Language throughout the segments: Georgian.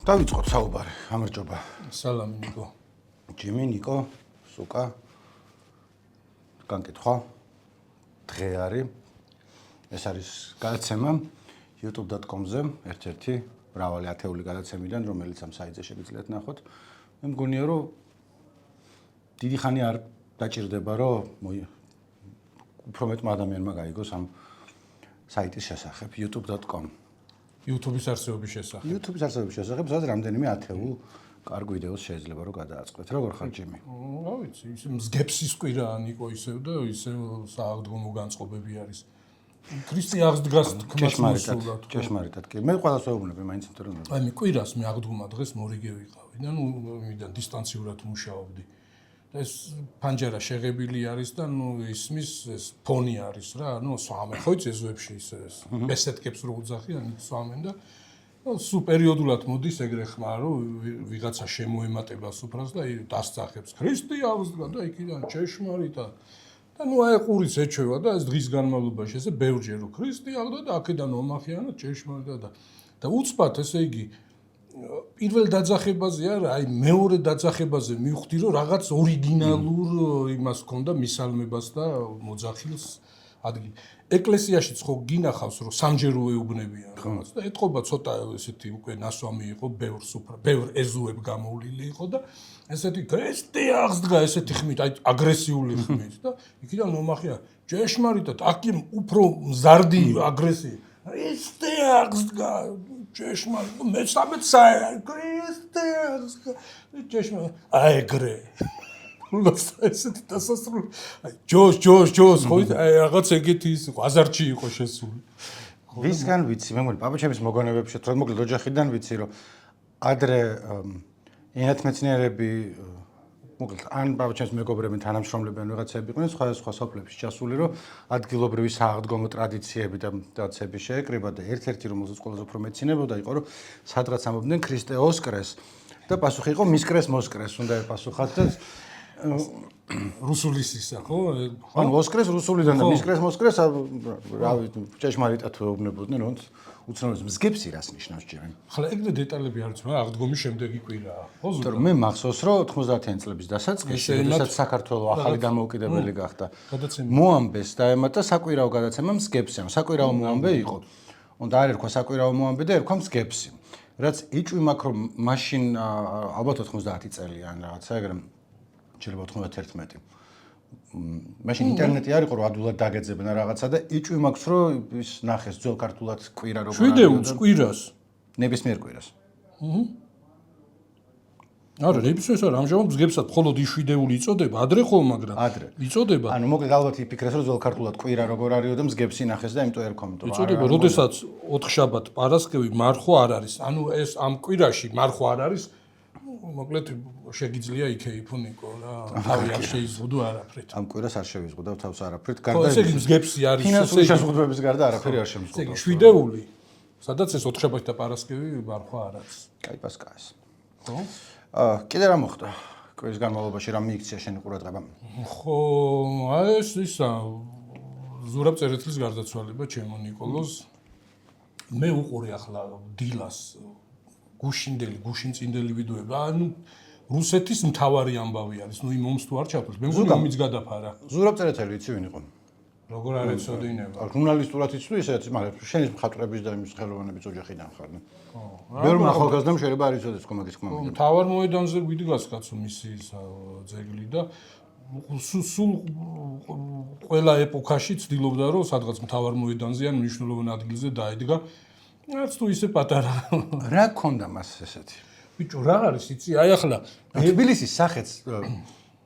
დავიწყოთ საუბარი. გამარჯობა. სალამი ნიკო. ჯიმი, ნიკო, სუკა. განკითხვა. დღე არის. ეს არის გადაცემა youtube.com-ზე, ერთ-ერთი მრავალი ათეული გადაცემიდან, რომელიც ამ საიტზე შეგიძლიათ ნახოთ. მე მგონია, რომ დიდი ხანი არ დაჭირდება, რომ უფრო მეტმა ადამიანმა გაიგოს ამ საიტის შესახებ youtube.com. YouTube-ის არსებობის შესახებ. YouTube-ის არსებობის შესახებ, სადაც რამდენიმე ათეულ კარგ ვიდეოს შეიძლება რომ გადააწყდეთ. როგორ ხარ ჯიმი? რა ვიცი, ის მსგებსის კვირაა ნიკო ისევ და ისევ საავდგომო განწყობები არის. ქრისტე აღსდგას თქმას მოსულად. ჭეშმარიტად კი. მე ყველას ვეუბნები მაინც იმიტომ რომ აი მე კვირას მე აღდგომა დღეს მორიგე ვიყავი და ნუ მიდან დისტანციურად მუშაობდი. ეს პანჯარა შეღებილი არის და ნუ ისმის ეს ფონი არის რა, ნუ სვამენ ხო იცი ზვებში ის ბესეთკებს რო უძახიან, სვამენ და სუ პერიოდულად მოდის ეგრე ხმა რომ ვიღაცა შემოემატება სუფრას და დასწახებს ქრისტე აღსდგა და იქიდან ჭეშმარიტად და ნუ აი ყურიც ეჩვევა და ეს დღის განმავლობაში ესე ბევრჯერ რომ ქრისტე აღსდგა და აქედან ომახიანო ჭეშმარიტად და უცბად ესე იგი პირველ დაძახებაზე არა, აი მეორე დაძახებაზე მივხვდი რომ რაღაც ორიგინალურ იმას ჰქონდა მისალმებას და მოძახილს ადგილი. ეკლესიაშიც ხო გინახავს რომ სამჯერო ეუბნებიან რაღაც და ეთყობა ცოტა ესეთი უკვე ნასვამი იყო, ბევრ ეზოებ გამოვლილი იყო და ესეთი ქრისტე აღსდგა ესეთი ხმით, აი აგრესიული ხმით და იქიდან მომახია ჭეშმარიტად, აქ უფრო მზარდი აგრესია. ქრისტე აღსდგა ჭეშმარიტად, მეცამეთ საერთოდ ქრისტე აღსდგა ჭეშმარიტად, აი ეგრე. ესეთი დასასრული. აი ჯოს, ხო აი რაღაც ეგეთი ის იყო, აზარჩი იყო შესული. ვისგან ვიცი, მე მგონი პაპაჩემის მოგონებებში, თორე მოკლედ ოჯახიდან ვიცი, რომ ადრე ენათმეცნიერები მოკლედ ან პაპაჩემის მეგობრები თანამშრომლები ან ვიღაცები იყვნენ სხვადასხვა სოფლებში ჩასული, რომ ადგილობრივი სააღდგომო ტრადიციები და დაცები შეეკრიბა და ერთ-ერთი რომელზეც ყველაზე უფრო მეცინებოდა იყო, რომ სადღაც ამბობდნენ ქრისტე ოსკრეს და პასუხი იყო მისკრეს მოსკრეს, უნდა ეპასუხათ და რუსულისისა, ხო? ანუ ოსკრეს რუსულიდან და მისკრეს მოსკრეს, რავი, ჭეშმარიტად ვეუბნებოდნენ, რომ უცნაურის მსგებსი რას ნიშნავს ჯერენ. ახლა ეგრე დეტალები არ ვიცი, მაგრამ აღდგომის შემდეგი კვირაა, ხო ზუსტად? თორემ მე მახსოვს, რომ 90-იან წლების დასაწყისში, როდესაც საქართველოს ახალი დამოუკიდებელი გახდა, მოამბეს დაემატა საკვირაო გადაცემა მსგებსი, ანუ საკვირაო მოამბე იყო. უნდა არ ერქვა საკვირაო მოამბე და ერქვა მსგებსი. რაც იჭვი მაქვს, რომ მაშინ ალბათ 90 წელი ან რაღაცა ეგრე შეიძლება 91. მაშინ ინტერნეტი არ იყო, რომ ადულად დაგეძებნა რაღაცა და იჭვი მაქვს, რომ ის ნახეს ძველ ქართულად კვირა როგორ არის. შვიდეულს კვირას. ნებისმიერ კვირას. არა, ნებისმიერს არა, ამჟამად მსგებსად მხოლოდ იშვიდეული იწოდება, ადრე ხო, მაგრამ ადრე. იწოდება. ანუ მოკლედ ალბათ იფიქრეს, რომ ძველ ქართულად კვირა როგორ არისო და მსგებსი ნახეს და იმიტომ ერქვა, იმიტომ იწოდება, როდესაც ოთხშაბათ პარასკევი მარხვა არ არის. ანუ ეს ამ კვირაში მარხვა არ არის. მოკლედ შეგიძლია იქეიფო ნიკო რა. თავი არ შეიზღუდო არაფრით. ამ კვირას არ შევიზღუდავ თავს არაფრით. გარდა ესე იგი მსგებსი არის, ფინანსური შეზღუდვების გარდა არაფერი არ შემზღუდავს. ესე იგი შვიდეული. სადაც ეს ოთხშაბათი და პარასკევი მარხვა არ არის. კაი პასკაეს. ხო? კიდე რა მოხდა? კვირის განმავლობაში რა მიიქცია შენი ყურადღება? ხო, აი ეს ისა ზურაბ წერეთლის გარდაცვალება ჩემო ნიკოლოზ. მე უყურე ახლა დილას გუშინწინდელი ვიდეოები. ანუ რუსეთის მთავარი ამბავი არის. ნუ იმ ომს თუ არ ჩავთვლით, მე მგონი ომიც გადაფარა. ზურაბ წერეთელი იცი ვინ იყო? როგორ არ ეცოდინება? ჟურნალისტურად იცი თუ ისეც, მაგრამ შენი მხატვრების და იმის ხელოვნების ოჯახიდან ხარ. ხო. ბევრ ახალგაზრდამ შეიძლება არ იცოდეს ხო მაგის თქმა უნდა. მთავარ მოედანზე ვიდგას კაცო მისი ძეგლი და სულ ყველა ეპოქაში ცდილობდა რომ სადღაც მთავარ მოედანზე ან მნიშვნელოვან ადგილზე დაედგა. რაც თუ ისე პატარა. რა გქონდა მას ესეთი? ბიჭო, რა არის იცი? აი ახლა თბილისის სახეც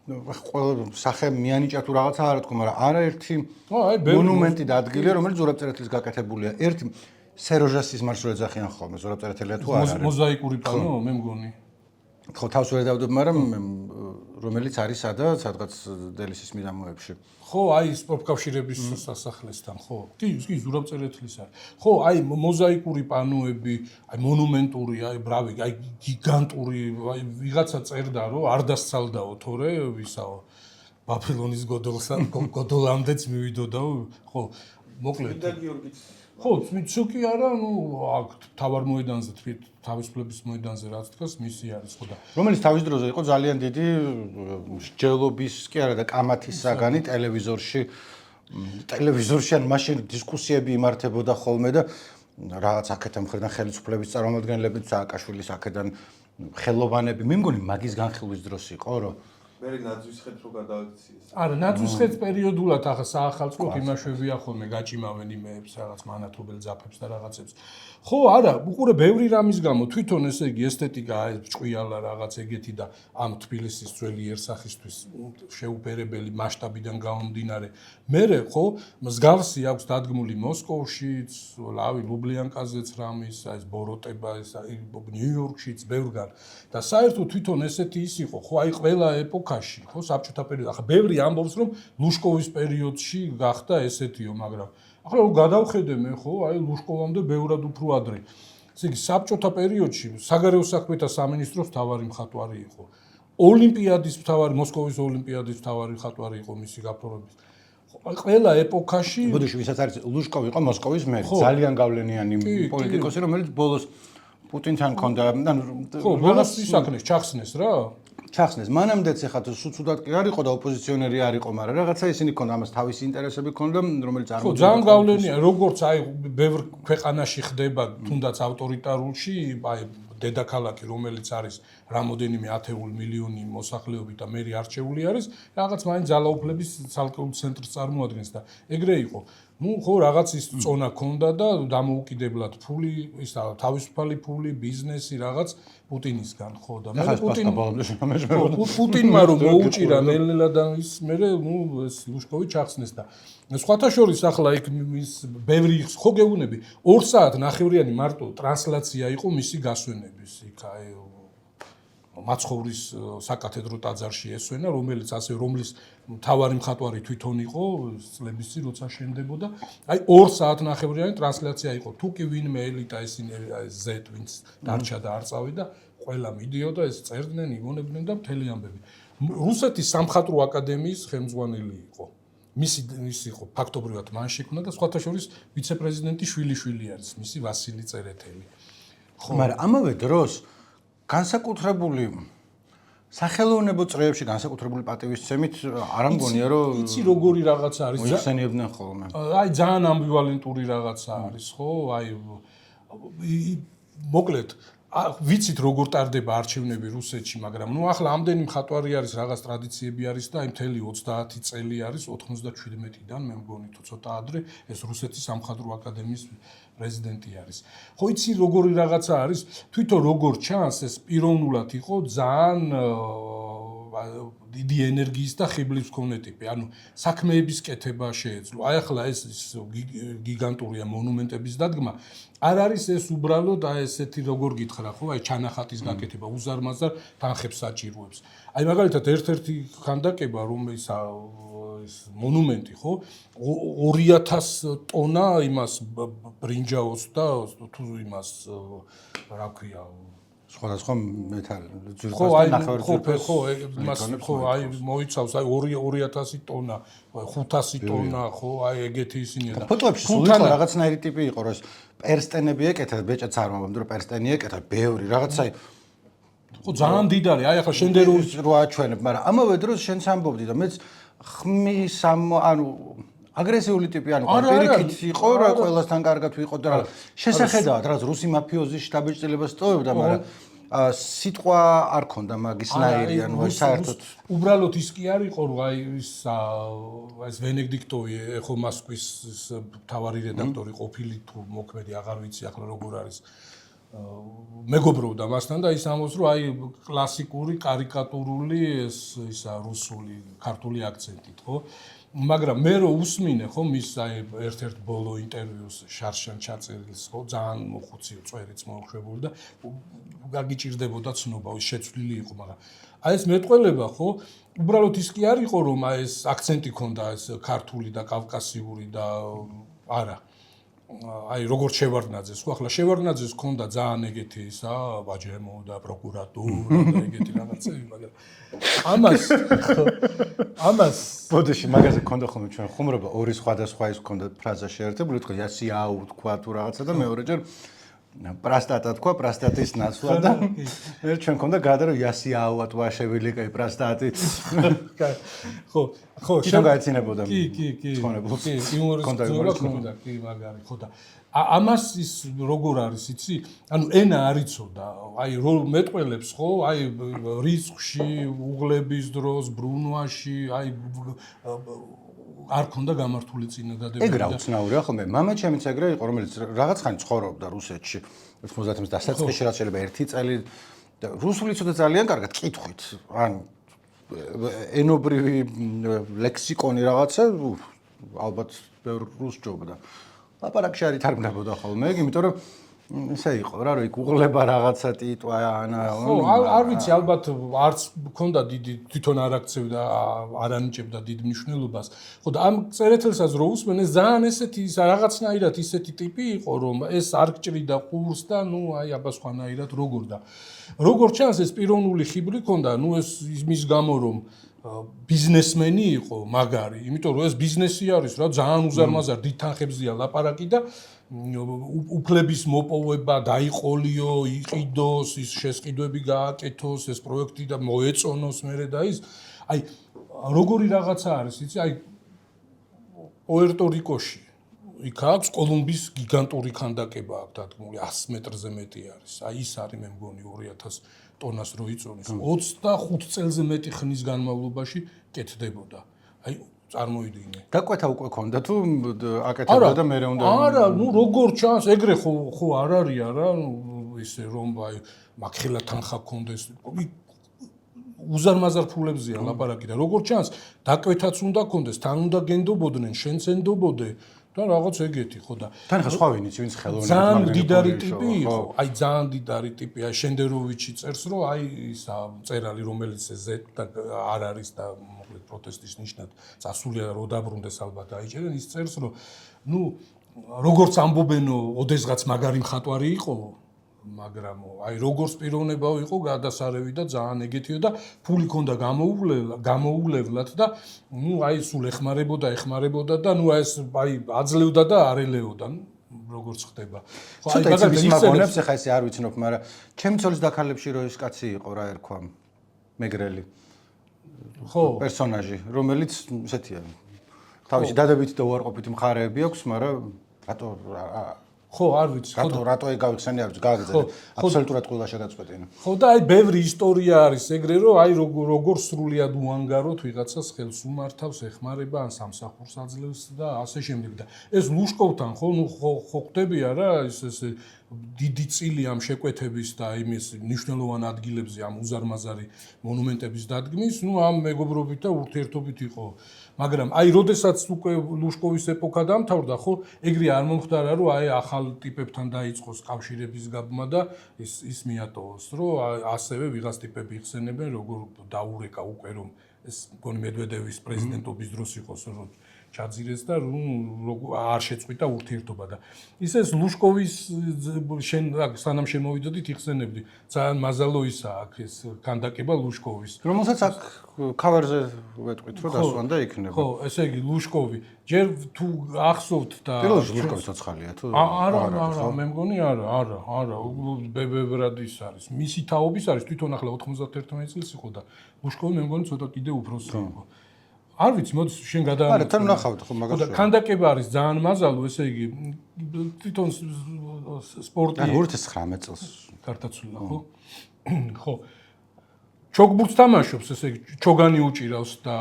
ყველა სახე მიანიჭა თუ რაღაცა არ თქვა, მაგრამ არაერთი მონუმენტი და ადგილია, რომელიც ზურაბ წერეთლის გაკეთებულია. ერთი სეროჟასის მარშრუტი ეძახიან ხოლმე, ზურაბ წერეთელია თუ არ არის. მოზაიკური პანო, მე მგონი. ხო, თავს ვერ დავდებ, მაგრამ რომელიც არის სადღაც დელისის მიდამოებში. ხო, აი სპორტკავშირების სასახლესთან, ხო. კი, ზურაბ წერეთლის არის. ხო, აი მოზაიკური პანოები, აი მონუმენტური, აი ბრავი, აი გიგანტური, აი ვიღაცა წერდა, რომ არ დასცალდაო თორე ვისაო ბაბილონის გოდოლსა, გოდოლამდეც მივიდოდაო, ხო. მოკლედ. ხო, მიცუკი არა, აქ თავარ მოედანზე თვით თავისუფლების მოედანზე რაც დგას, მისი არის ხო და რომელიც თავის დროზე იყო ძალიან დიდი მსჯელობის კი არა და კამათის საგანი ტელევიზორში ან მაშინ დისკუსიები იმართებოდა ხოლმე და რაღაც აქედან მხრიდან ხელისუფლების წარმომადგენლებიც სააკაშვილის აქედან ხელოვანები მე მგონი მაგის განხილვის დროს იყო რომ მე ნაძვისხეთ რო გადააქციეს. არა, ნაძვისხეთ პერიოდულად ახლა საახალწლოდ იმაშვებია ხოლმე გაჭიმავენ იმეებს, რაღაც მანათობელ ძაფებს და რაღაცებს. ხო, არა, უყურე ბევრი რამის გამო თვითონ ესე იგი ესთეტიკა ჭყიალა რაღაც ეგეთი და ამ თბილისის ძველი ერსახისთვის შეუპერებელი მასშტაბიდან გამომდინარე. მერე ხო, მსგავსი აქვს დადგმული მოსკოვშიც, ლავი ლუბლიანკაზეც რამის, აი ეს ბოროტება, ეს ნიუ-იორკშიც ბევრგან და საერთოდ თვითონ ესეთი ის იყო, ხო, აი ყველა ეპოქაში, ხო, საბჭოთა პერიოდში. ახლა ბევრი ამბობს, რომ ლუშკოვის პერიოდში გახდა ესეთიო, მაგრამ ახლა რომ გადავხედე მე, ხო, აი ლუშკოვამდე ბევრად უფრო ადრე. ესე იგი, საბჭოთა პერიოდში საგარეო საქმეთა სამინისტროს მთავარი მხატვარი იყო. ოლიმპიადის მთავარი, მოსკოვის ოლიმპიადის მთავარი მხატვარი იყო მისი გაფორმების. ყველა ეპოქაში ბოდიში ვისაც არის ლუშკოვი იყო მოსკოვის მერი, ძალიან გავლენიანი პოლიტიკოსი, რომელიც ბოლოს პუტინთან ჰქონდა, ანუ ხო, ბოლოს ისაქნეს, ჩახსნეს რა. ჩახსნეს. მანამდეც ეხლა სუცუდად კი არ იყო და ოპოზიციონერი არ იყო, მაგრამ რაღაცა ისინი ჰქონდა ამას თავისი ინტერესები ჰქონდა, რომელიც არ ხო, ძალიან გავლენია, როგორც აი ბევრ ქვეყანაში ხდება, თუნდაც ავტორიტარულში, აი დედაქალაქი, რომელიც არის რამოდენიმე ათეული მილიონი მოსახლეობით და მერი არჩეული არის, რაღაც მაინც ძალაუფლების ცალკეულ ცენტრს წარმოადგენს და ეგრე იყო. ხო, რაღაც ის წონა ქონდა და დამოუკიდებლად ფული, ის თავისუფალი ფული, ბიზნესი, რაღაც პუტინისგან, ხო და მე პუტინმა რომ მოუჭირა ნელ-ნელა და ის მე ეს ლუშკოვი ჩახსნეს და სხვათა შორის ახლა იქ ის ბევრი ხო გეუბნები 2 საათნახევრიანი მარტო ტრანსლაცია იყო მისი გასვენების იქ აი მაცხოვრის საკათედრო ტაძარში ესვენა, რომლის მთავარი მხატვარი თვითონ იყო, წლების წინ როცა შენდებოდა. აი 2 საათნახევრიანი ტრანსლაცია იყო. თუ კი ვინმე ელიტა ისინი ზეთ ვინც დარჩა და არ წავიდა, ყველა მიდიოდა, ეს წერდნენ, იგონებდნენ და მთელი ამბები. რუსეთის სამხატვრო აკადემიის ხელმძღვანელი იყო. მისი იყო ფაქტობრივად მან შექმნა და სხვათა შორის ვიცე-პრეზიდენტი შვილი არის, მისი ვასილი წერეთელი. ხო, მაგრამ ამავე დროს განსაკუთრებული სახელოვნებო წრეებში განსაკუთრებული პატივისცემით არ ამგონია რომ იცი როგორი რაღაცა არის მოიხსენიებდნენ ხოლმე. აი ძალიან ამბივალენტური რაღაცა არის, ხო? აი მოკლედ ვიცით როგორ ტარდება არჩევნები რუსეთში, მაგრამ ახლა ამდენი მხატვარი არის, რაღაც ტრადიციები არის და აი მთელი 30 წელი არის 97-დან მე მგონი თუ ცოტა ადრე ეს რუსეთის სამხატვრო აკადემიის პრეზიდენტი არის. ხო იცი როგორი რაღაცა არის, თვითონ როგორ ჩანს ეს პიროვნულად იყო ძალიან დიდი ენერგიის და ხიბლის მქონე ტიპი. ანუ საქმეების კეთება შეეძლო. აი ახლა ეს გიგანტურია მონუმენტების დადგმა. არ არის ეს უბრალოდ აი ესეთი როგორ გითხრა, ხო, აი ჩანახატის გაკეთება, უზარმაზარ თანხებს საჭიროებს. აი მაგალითად ერთ-ერთი ხანდაკება რომელიც ეს მონუმენტი, ხო, 2000 ტონა იმას ბრინჯაოს და თუ იმას რა ქვია სხვადასხვა მეტალი, ძვირფასი ნახევარწრფელი, ხო, იმას ხო, აი მოიცავს აი 2000 ტონა, 500 ტონა, ხო, აი ეგეთი ისინია და ფოტოებში სულ იყო რაღაცნაირი ტიპი იყო, რომ პერსტენები ეკეთა, ბეჭედს არ მომამდე, რომ პერსტენი ეკეთა, ბევრი, რაღაცა ხო, ძალიან დიდარი, აი ახლა შენდე რო აჩვენებ, მაგრამ ამავე დროს შენც ამბობდი და მეც ხმის ანუ აგრესიული ტიპი, ანუ პირიქით იყო, რა ყველასთან კარგად ვიყო და შესახედავად, რაც რუსი მაფიოზის შტაბ-ჭრილებას სტოვებდა, მაგრამ სიტყვა არ ქონდა მაგისნაირი, ანუ საერთოდ უბრალოდ ის კი არ იყო, რომ აი ეს ვენედიქტოვი ეხო მოსკვის მთავარი რედაქტორი ყოფილი თუ მოქმედი აღარ ვიცი ახლა როგორ არის მეგობრობდა მასთან და ის ამბობს, რომ აი კლასიკური კარიკატურული ისა რუსული ქართული აქცენტით, ხო? მაგრამ მე რო უსმინე, ხო, მის აი ერთ-ერთ ბოლო ინტერვიუს შარშან ჩაწერილს, ხო, ძალიან მოხუციო წვერიც მოუშვებული და გაგიჭირდებოდა ცნობა, ის შეცვლილი იყო, მაგრამ აი ეს მეტყველება, ხო, უბრალოდ ის კი არ იყო, რომ აი ეს აქცენტი ქონდა ეს ქართული და კავკასიური და არა. აი როგორც შევარდნაძეს, ხო ახლა შევარდნაძეს ჰქონდა ძალიან ეგეთი ისა, ვაჯემო და პროკურატურა და ეგეთი რაღაცები, მაგრამ ამას ბოდიში მაგაზე ჰქონდა ხოლმე ჩვენ ხუმრობა ორი სხვადასხვა ის ჰქონდა ფრაზა შეერთებული, თქვა იასიაუ თქვა თუ რაღაცა და მეორეჯერ პრასტატა თქვა, პრასტატის ნაცვლა და მე ჩვენ ჰქონდა გადა რომ იასიაუა ტვაშევილი კაი პრასტატი. ხო, შენ გაეცინებოდა. კი, იუმორის ჰქონდა, კი, მაგარი, ხო და ამას ის როგორ არის, იცი? ანუ ენა არიცოდა, აი რომ მეტყველებს, ხო? აი რისკში, უღლების დროს, ბრუნვაში, აი არ ქონდა გამართული წინადადებები. ეგ რა უცნაურია ხოლმე. მამა ჩემიც ეგრე იყო, რომელიც რაღაც ხანი ცხოვრობდა რუსეთში. 90-ს დასაწყისში რაც შეიძლება 1 წელი და რუსული ცოტა ძალიან კარგად კითხვით. ან ენობრივი ლექსიკონი რაღაცა ალბათ ბევრ რუს ჯობდა. ლაპარაკში არ ითარგმნებოდა ხოლმე, იმიტომ რომ ისე იყო რა, რომ იქ უღლება რაღაცა ტიტვა ანა. ხო, არ ვიცი, ალბათ არც მქონდა დიდი თვითონ არ აქცევდა, არ ანიჭებდა დიდ მნიშვნელობას. ხო და ამ წერეთელსაც რო უსმენ, ეს ძალიან ესეთი რაღაცნაირად ისეთი ტიპი იყო, რომ ეს არ გჭრიდა ყურს და ნუ აი აბა სხვანაირად როგორ და როგორ ჩანს ეს პიროვნული ხიბლი ქონდა, ნუ ეს იმის გამო რომ ბიზნესმენი იყო მაგარი, იმიტომ რომ ეს ბიზნესი არის რა, ძალიან უზარმაზარ დიდ თანხებზია ლაპარაკი და უფლების მოპოვება, დაიყოლიო, იყიდოს, ის შესყიდვები გააკეთოს, ეს პროექტი და მოეწონოს მერე და ის აი როგორი რაღაცა არის, იცი, აი პუერტო-რიკოში იქ აქვს კოლუმბის გიგანტური ქანდაკება აქვს დადგმული 100 მეტრზე მეტი არის. აი ის არის მე მგონი 2000 ტონას რო იწონის. 25 წელზე მეტი ხნის განმავლობაში კეთდებოდა. აი წარმოიდგინე. დაკვეთა უკვე ქონდა თუ აკეთებდა და მე უნდა არა, ნუ როგორ ჩანს, ეგრე ხო არ არის არა, ისე რომ აი მაგხელა თანხა ქონდეს. უზარმაზარ ფულებზია ლაპარაკი და როგორ ჩანს, დაკვეთაც უნდა ქონდეს, თან უნდა გენდობოდნენ, შენც ენდობოდე და რაღაც ეგეთი ხო და თან ხა სხვა ვინიც ვინც ხელოვნებით ძალიან დიდარი ტიპი იყო, აი ძალიან დიდარი ტიპი, აი შენდეროვიჩი წერს რომ აი ისა მწერალი რომელიც Z და არ არის და მოკლედ პროტესტის ნიშნად წასულია რო დაბრუნდეს ალბათ დაიჭერენ ის წერს რომ ნუ როგორც ამბობენო ოდესღაც მაგარი მხატვარი იყო მაგრამ აი როგორც პიროვნება იყო გადასარევი და ძალიან ეგეთიო და ფული ქონდა გამოუვლებლად და ნუ აი სულ ეხმარებოდა და ნუ ეს აი აძლევდა და არ ელეოდა როგორც ხდება ხო აი მაგალითად მაგონებს ახლა ესე არ ვიცნობ მაგრამ ჩემი ცოლის დაქალებში რო ის კაცი იყო რა ერქვა მეგრელი ხო პერსონაჟი რომელიც ესეთია თავისი დადებითი და უარყოფითი მხარეები აქვს მაგრამ რატო ხო არ ვიცი რატო ეგავიხსენი არ ვიცი გააგრძელე აბსოლუტურად ყველა შეგაწყვეტინა ხო და აი ბევრი ისტორია არის ეგრე რომ აი როგორ სრულიად უანგაროთ ვიღაცას ხელს უმართავს ეხმარება ან სამსახურს აძლევს და ასე შემდეგ და ეს ლუშკოვთან ხო ნუ ხო ხდები არა ეს დიდი წილი ამ შეკვეთების და იმის მნიშვნელოვან ადგილებზე ამ უზარმაზარი მონუმენტების დადგმის ნუ ამ მეგობრობით და ურთიერთობით იყო მაგრამ აი როდესაც უკვე ლუშკოვის ეპოქა დამთავრდა ხო ეგრე არ მომხდარა რომ აი ახალ ტიპებთან დაიწყოს კავშირების გაბმა და ის მიატოვოს რომ ასევე ვიღაც ტიპები იხსენებენ როგორ დაურეკა უკვე რომ ეს მგონი მედვედევის პრეზიდენტობის დროს იყოს რომ ჩაძირეს და არ შეწყვიტა ურთიერთობა და ის ლუშკოვის შენ სანამ შემოვიდოდით იხსენებდი ძალიან მაზალო ისაა აქ ეს ქანდაკება ლუშკოვის რომელსაც აქ ქავერზე ვეტყვით რომ დასვანდა იქნება ხო ესე იგი ლუშკოვი ჯერ თუ ახსოვთ და პირველ ლუშკოვი ცოცხალია თუ არა მე მგონი არა ბევრად ის არის მისი თაობის არის თვითონ ახლა 91 წელს იყო და ლუშკოვი მე მგონი ცოტა კიდე უფროსი იყო არ ვიცი, მოდი შენ გადაამოწმე. არა, თან ნახავთ ხო მაგას. ქანდაკება არის ძალიან მაზალო, ესე იგი თვითონ სპორტი 2019 წელს გარდაცვლილა, ხო? ხო. ჩოგბურთს თამაშობს, ესე იგი ჩოგანი უჭირავს და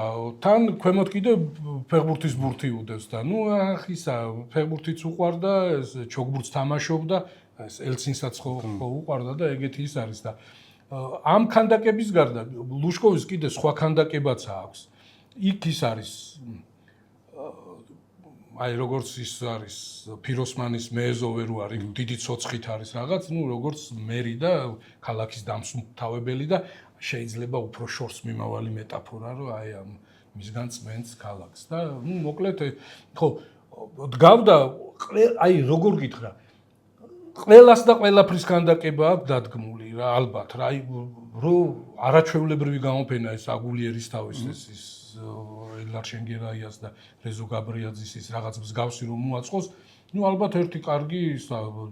თან ქვემოთ კიდე ფეხბურთის ბურთი უდევს და ნუ ახ ისა ფეხბურთიც უყვარდა, ეს ჩოგბურთს თამაშობდა, ეს ელცინსაც ხო უყვარდა და ეგეთი ის არის და ამ ქანდაკების გარდა ლუშკოვის კიდე სხვა ქანდაკებაც აქვს. იქ ის არის აი როგორც ის არის ფიროსმანის მეეზოვე რო არის დიდი ცოცხით არის რაღაც ნუ როგორც მერი და ქალაქის დამსუმთავებელი და შეიძლება უფრო შორს მიმავალი მეტაფორა რომ აი ამ მისგან წმენს ქალაქს და ნუ მოკლედ ხო დგავდა აი როგორ გითხრა ყველას და ყველაფრის ქანდაკება აქვს დადგმული რა ალბათ რა აი რო არაჩვეულებრივი გამოფენა ეს აგულიერის თავის ეს ელარ შენგერაიას და რეზო გაბრიაძის ის რაღაც მსგავსი რომ მოაწყოს ნუ ალბათ ერთი კარგი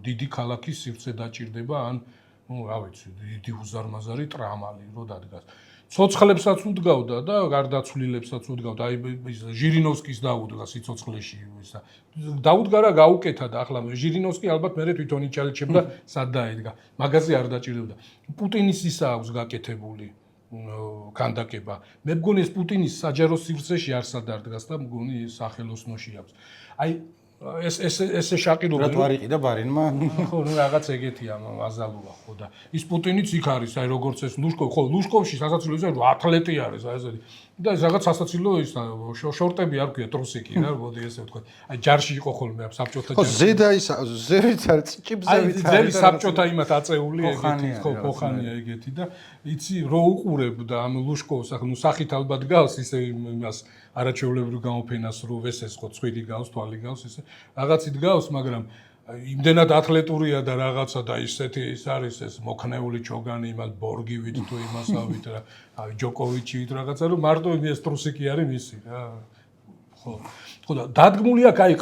დიდი ქალაქის სივრცე დაჭირდება ან ნუ რა ვიცი დიდი უზარმაზარი ტრამალი რო დადგას ცოცხლებსაც უდგავდა და გარდაცვლილებსაც უდგავდა აი ჟირინოვსკის დაუდგა სიცოცხლეში ისა დაუდგა რა გაუკეთა და ახლა ჟირინოვსკი ალბათ მერე თვითონ იჩალიჩებდა სად დაედგა მაგაზე არ დაჭირდებოდა პუტინის ისა აქვს გაკეთებული ქანდაკება მე მგონი ეს პუტინის საჯარო სივრცეში არ სადარდგას და მგონი სახელოსნოში აქვს აი ეს შაყირობა რა თუ არ იყიდა ბარინმა ხო ნუ რაღაც ეგეთია აზალუა ხო და ის პუტინიც იქ არის აი როგორც ეს ლუშკოვი ხო ლუშკოვში სასაცილო ის ათლეტი არის აი ესეთი და ეს რაღაც სასაცილო ის შორტები არ ქვია ტრუსიკი რა მოდი ესე ვთქვა აი ჯარში იყო ხოლმე საბჭოთა ჯარში ხო ზედა ის ზევით არის ჭიბზევით არის ძელი საბჭოთა იმათ აწეული ეგეთი ხო ხოხანია ეგეთი და იცი რო უყურებ და ამ ლუშკოვს ახლა ნუ სახით ალბათ გავს ისე იმას არაჩვეულებრივ გამოფენას რო ვესეს ხო ცხვირი გავს თვალი გავს ესე რაღაცით გავს მაგრამ იმდენად ათლეტურია და რაღაცა და ისეთი ის არის ეს მოქნეული ჩოგანი იმას ბორგივით თუ იმასავით რა აი ჯოკოვიჩივით რაღაცა რომ მარტო ეს ტრუსიკი არის მისი რა ხო და დადგმული აქვს აი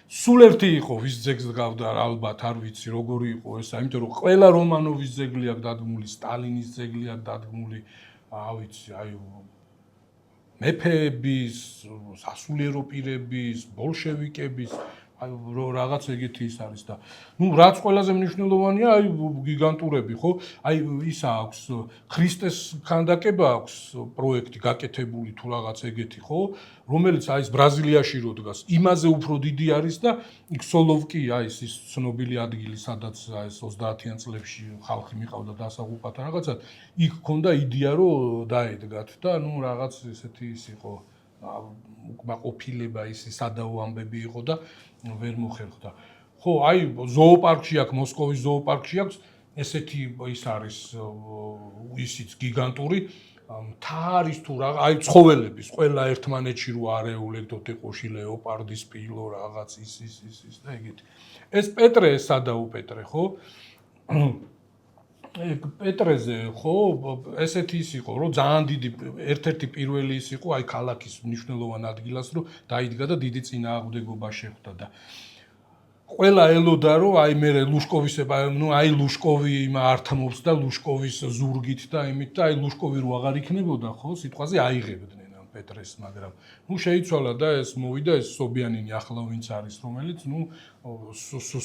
სულ ერთი იყო ვის ძეგლს გავდა ალბათ არ ვიცი როგორი იყო ეს იმიტომ რომ ყველა რომანოვის ძეგლი აქვს დადგმული სტალინის ძეგლი აქვს დადგმული ავიცი აი მეფეების სასულიერო პირების ბოლშევიკების აი რაღაც ეგეთი ის არის და ნუ რაც ყველაზე მნიშვნელოვანია აი გიგანტურები ხო აი ისა აქვს ქრისტეს ქანდაკება აქვს პროექტი გაკეთებული თუ რაღაც ეგეთი ხო რომელიც აი ეს ბრაზილიაში რო დგას იმაზე უფრო დიდი არის და იქ სოლოვკი აი ის ცნობილი ადგილი სადაც აი ეს 30-იან წლებში ხალხი მიყავდა დასაღუპად რაღაცა იქ ქონდა იდეა რომ დაედგათ და ნუ რაღაც ესეთი ის იყო უკმაყოფილება ის სადაო ამბები იყო და ვერ მოხერხდა. ხო, აი ზოოპარკში აქვს, მოსკოვის ზოოპარკში აქვს ესეთი ის არის ისიც გიგანტური მთა არის თუ რა, აი ცხოველების ყველა ერთმანეთში რო არეულებ დოტეყოში ლეოპარდი, სპილო რაღაც ის და ეგეთი. ეს პეტრე სადაო პეტრე, ხო? პეტრეზე ხო ესეთი ის იყო რომ ძალიან დიდი ერთ-ერთი პირველი ის იყო აი ქალაქის მნიშვნელოვან ადგილას რომ დაიდგა და დიდი წინააღმდეგობა შეხვდა და ყველა ელოდა რომ აი მე ლუშკოვის ნუ აი ლუშკოვი იმა ართმობს და ლუშკოვის ზურგით და იმით და აი ლუშკოვი რო აღარ იქნებოდა ხო სიტყვაზე აიღებდნენ ამ პეტრეს მაგრამ ნუ შეიცვალა და ეს მოვიდა ეს სობიანინი ახლა ვინც არის რომელიც ნუ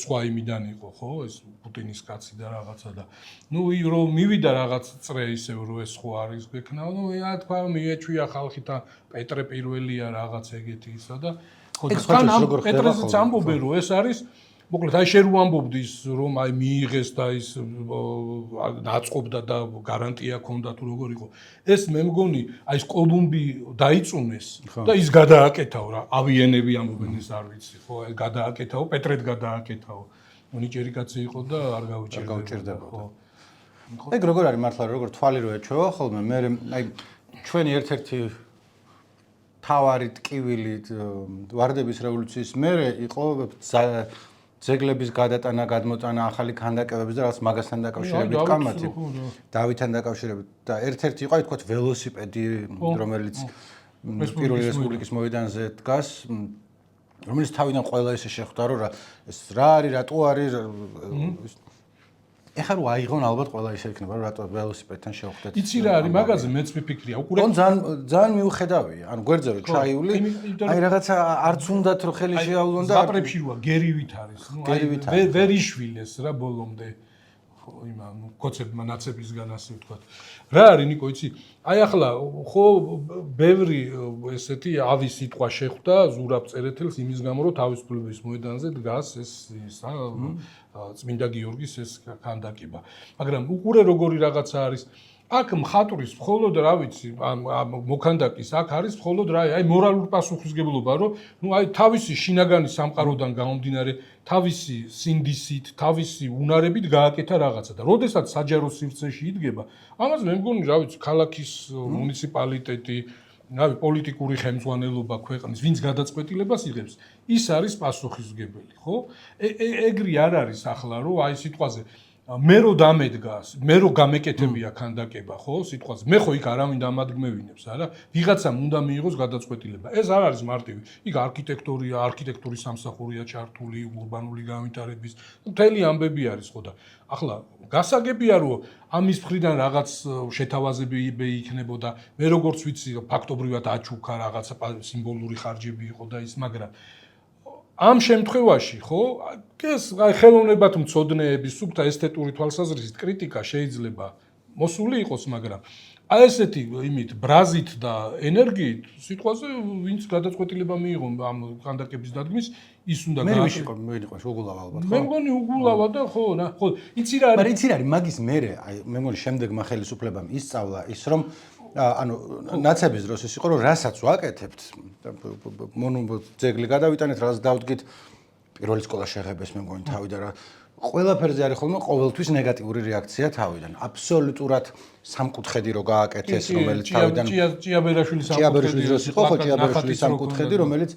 სხვა იმიდან იყო ხო ეს პუტინის კაცი და რაღაცა და ნუ რომ მივიდა რაღაც წრე ისევ რომ ეს ხო არის გექნა ნუ რა თქვა მიეჩვია ხალხი და პეტრე პირველია რაღაც ეგეთი ისა და ხო თან ამ პეტრეზეც ამბობენ რომ ეს არის მოკლედ აი შენ რო ამბობდი რომ აი მიიღეს და ის დაწყობდა და გარანტია ქონდა თუ როგორ იყო ეს მე მგონი აი ეს კოლუმბი დაიწუნეს და ის გადააკეთაო რა ავიენები ამბობენ ეს არ ვიცი ხო აი გადააკეთაო პეტრეთ გადააკეთაო ნიჭიერი კაცი იყო და არ გაუჭირდება ხო ეგ როგორ არის მართლა როგორ თვალი რო ეჩვევა ხოლმე მე აი ჩვენი ერთ-ერთი თავარი ტკივილი ვარდების რევოლუციის მერე იყო ძეგლების გადატანა, გადმოტანა, ახალი ქანდაკებების და რაღაც მაგასთან დაკავშირებით კამათი. დავითთან დაკავშირებით და ერთ-ერთი იყო, აი თქვათ, ველოსიპედი, რომელიც პირველი რესპუბლიკის მოედანზე დგას, რომელიც თავიდან ყველა ესე შეხვდა, რომ ეს რა არის, რატო არის ეხლა რო აიღონ ალბათ ყველა ისე იქნება, რომ რატო ველოსიპედთან შევხვდეთ. იცი რა არის, მაგაზე მეც მიფიქრია. უყურე ძალიან მიუხედავია. ანუ გვერდზე რო ჩაიული, აი რაღაცა არც უნდათ რომ ხელი შეავლონ და ზაპრებში როა გერივით არის. ნუ აი ვერ იშვილეს რა ბოლომდე. ხო იმა კოცებმა ნაცებისგან ასე ვთქვათ. რა არის ნიკო იცი? აი ახლა ხო ბევრი ესეთი ავი სიტყვა შეხვდა ზურაბ წერეთელს იმის გამო რომ თავისუფლების მოედანზე დგას ეს წმინდა გიორგის ეს ქანდაკება. მაგრამ უყურე როგორი რაღაცა არის აქ მხატვრის მხოლოდ რა ვიცი მოქანდაკის აქ არის მხოლოდ რა აი მორალური პასუხისგებლობა რომ ნუ აი თავისი შინაგანი სამყაროდან გამომდინარე თავისი სინდისით თავისი უნარებით გააკეთა რაღაცა და როდესაც საჯარო სივრცეში იდგება ამას მე მგონი რა ვიცი ქალაქის მუნიციპალიტეტი რავი, პოლიტიკური ხელმძღვანელობა ქვეყნის, ვინც გადაწყვეტილებას იღებს, ის არის პასუხისმგებელი, ხო? ეგრე არ არის ახლა, რომ აი სიტყვაზე მე რო დამედგას, მე რო გამეკეთებია ქანდაკება, ხო, სიტყვაზე. მე ხო იქ არავინ დამადგმევინებს, არა? ვიღაცამ უნდა მიიღოს გადაწყვეტილება. ეს არ არის მარტივი. იქ არქიტექტურის სამსახურია ჩართული, ურბანული განვითარების, მთელი ამბები არის, ხო და ახლა გასაგებია, რომ ამის მხრიდან რაღაც შეთავაზებები იქნებოდა. მე როგორც ვიცი, ფაქტობრივად აჩუქა რაღაცა სიმბოლური ხარჯები იყო და ის, მაგრამ ამ შემთხვევაში, ხო, ეს ხელოვნებად მცოდნეების, სუფთა ესთეტური თვალსაზრისით კრიტიკა შეიძლება მოსული იყოს, მაგრამ აი ესეთი იმით ბრაზით და ენერგიით სიტყვაზე ვინც გადაწყვეტილება მიიღო ამ ქანდაკების დადგმის, ის უნდა მე ვიყო უგულავა ალბათ, ხო? მე მგონი უგულავა და ხო, იცი რა არის? მაგრამ იცი რა არის, მაგის მერე, აი მე მგონი შემდეგმა ხელისუფლებამ ისწავლა ის, რომ ანუ ნაცების დროს ის იყო, რომ რასაც ვაკეთებთ, ძეგლი გადავიტანეთ, რაღაც დავდგით პირველი სკოლა შეღებეს, მე მგონი თავიდან რა ყველაფერზე არის ხოლმე ყოველთვის ნეგატიური რეაქცია თავიდან. აბსოლუტურად სამკუთხედი რო გააკეთეს, რომელიც თავიდან ჭიაბერაშვილის დროს იყო, ხო, ჭიაბერაშვილის სამკუთხედი, რომელიც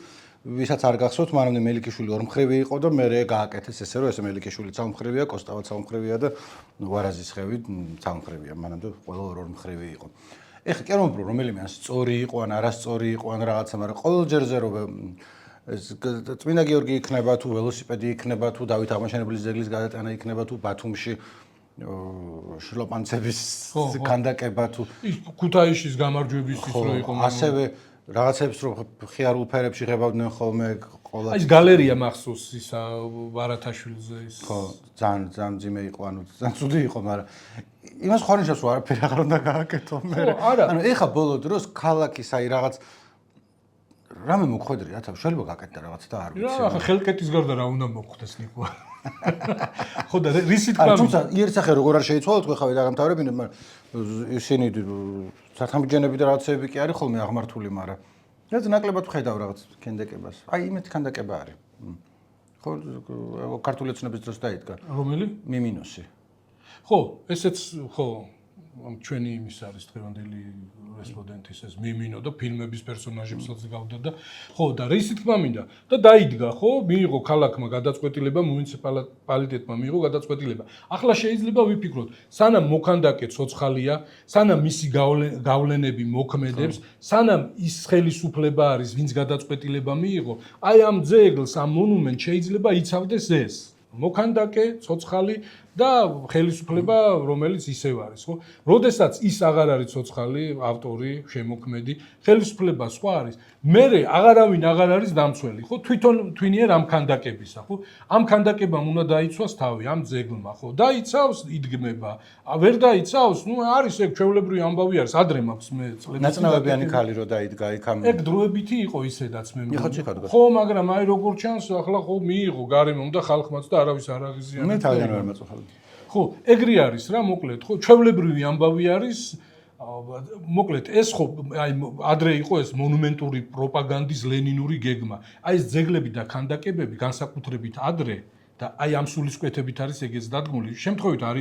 ვისაც არ გახსოვთ, მანამდე მელიქიშვილი ორმხრივი იყო და მერე გააკეთეს ესე, რომ ესე მელიქიშვილი ცალმხრივია, კოსტავა ცალმხრივია და ვარაზის ხევი ცალმხრივია, მანამდე ყველა ორმხრივი იყო. ეხლა კი არ მომბრო რომელიმე ან სწორი იყო ან არასწორი იყო ან რაღაცა, მაგრამ ყოველ ჯერზე რომ ეს წმინდა გიორგი იქნება თუ ველოსიპედი იქნება თუ დავით აღმაშენებლის ძეგლის გადატანა იქნება თუ ბათუმში შლოპანცების ქანდაკება თუ ქუთაისის გამარჯვების ის რო იყო, ასევე რაღაცებს რო ხიარულ ფერებში ღებავდნენ ხოლმე ყოლა. აი ეს გალერეა მახსოვს ის ვარათაშვილზე ის. ხო, ძალიან ძიმე იყო, ანუ ძალიან ცუდი იყო, მაგრამ იმას ხარნიშავს რომ არაფერი აღარ უნდა გააკეთო მე. ანუ ეხა ბოლო დროს ქალაქის აი რაღაც რამე მოხდრი რა თავ შეიძლება გააკეთდა რაღაც და არ ვიცი. რა, ახლა ხელკეთის გარდა რა უნდა მოხდეს ნიკო. ხო და რისი თქვა? თუმცა იერსახე როგორ არ შეიცვალოთ ხო ხავე დაგამთავრებინებ, მაგრამ ისინი საფრანგეთები და რაღაცები კი არის ხოლმე აღმართული, მაგრამ რაც ნაკლებად ვხედავ რაღაც ქანდაკებას. აი იმეთი ქანდაკება არის. ხო, ქართული ოცნების დროს დაიდგა. რომელი? მიმინოსი. ხო, ესეც ხო ჩვენი იმის არის დღევანდელი რესპონდენტის ეს მიმინო და ფილმების პერსონაჟებსაც გავდა და ხო და რისი თქმა მინდა და დაიდგა ხო მიიღო ქალაქმა გადაწყვეტილება მუნიციპალიტეტმა მიიღო გადაწყვეტილება. ახლა შეიძლება ვიფიქროთ, სანამ მოქანდაკე ცოცხალია, სანამ მისი გავლენები მოქმედებს, სანამ ის ხელისუფლება არის, ვინც გადაწყვეტილება მიიღო, აი ამ ძეგლს, ამ მონუმენტს შეიძლება იცავდეს ეს მოქანდაკე, ცოცხალი და ხელისუფლება, რომელიც ისევ არის, ხო? როდესაც ის აღარ არის ცოცხალი, ავტორი, შემოქმედი, ხელისუფლება სხვა არის. მერე აღარავინ აღარ არის დამცველი, ხო? თვითონ ამ ქანდაკებისა, ხო? ამ ქანდაკებამ უნდა დაიცვას თავი, ამ ძეგლმა, ხო? დაიცავს, იდგმება. ვერ დაიცავს, ნუ არის ეგ ჩვეულებრივი ამბავი არის, ადრე მაქვს მე წლები. ნაცნავებიანი ქალი რო დაიდგა იქ ამ. ეგ დროებითი იყო ისედაც მე. ხო, მაგრამ აი როგორ ჩანს, ახლა ხო მიიღო გარემომ და ხალხმაც და არავის არ აღიზიანებს. მე თავიდან ვერ მეწუხავდი. ხო, ეგრე არის რა, მოკლედ, ხო, ჩვეულებრივი ამბავი არის. მოკლედ, ეს ხო, აი ადრე იყო ეს მონუმენტური პროპაგანდის ლენინური გეგმა. აი ეს ძეგლები და ქანდაკებები განსაკუთრებით ადრე და აი ამ სულისკვეთებით არის ეგეც დადგმული. შემთხვევით არ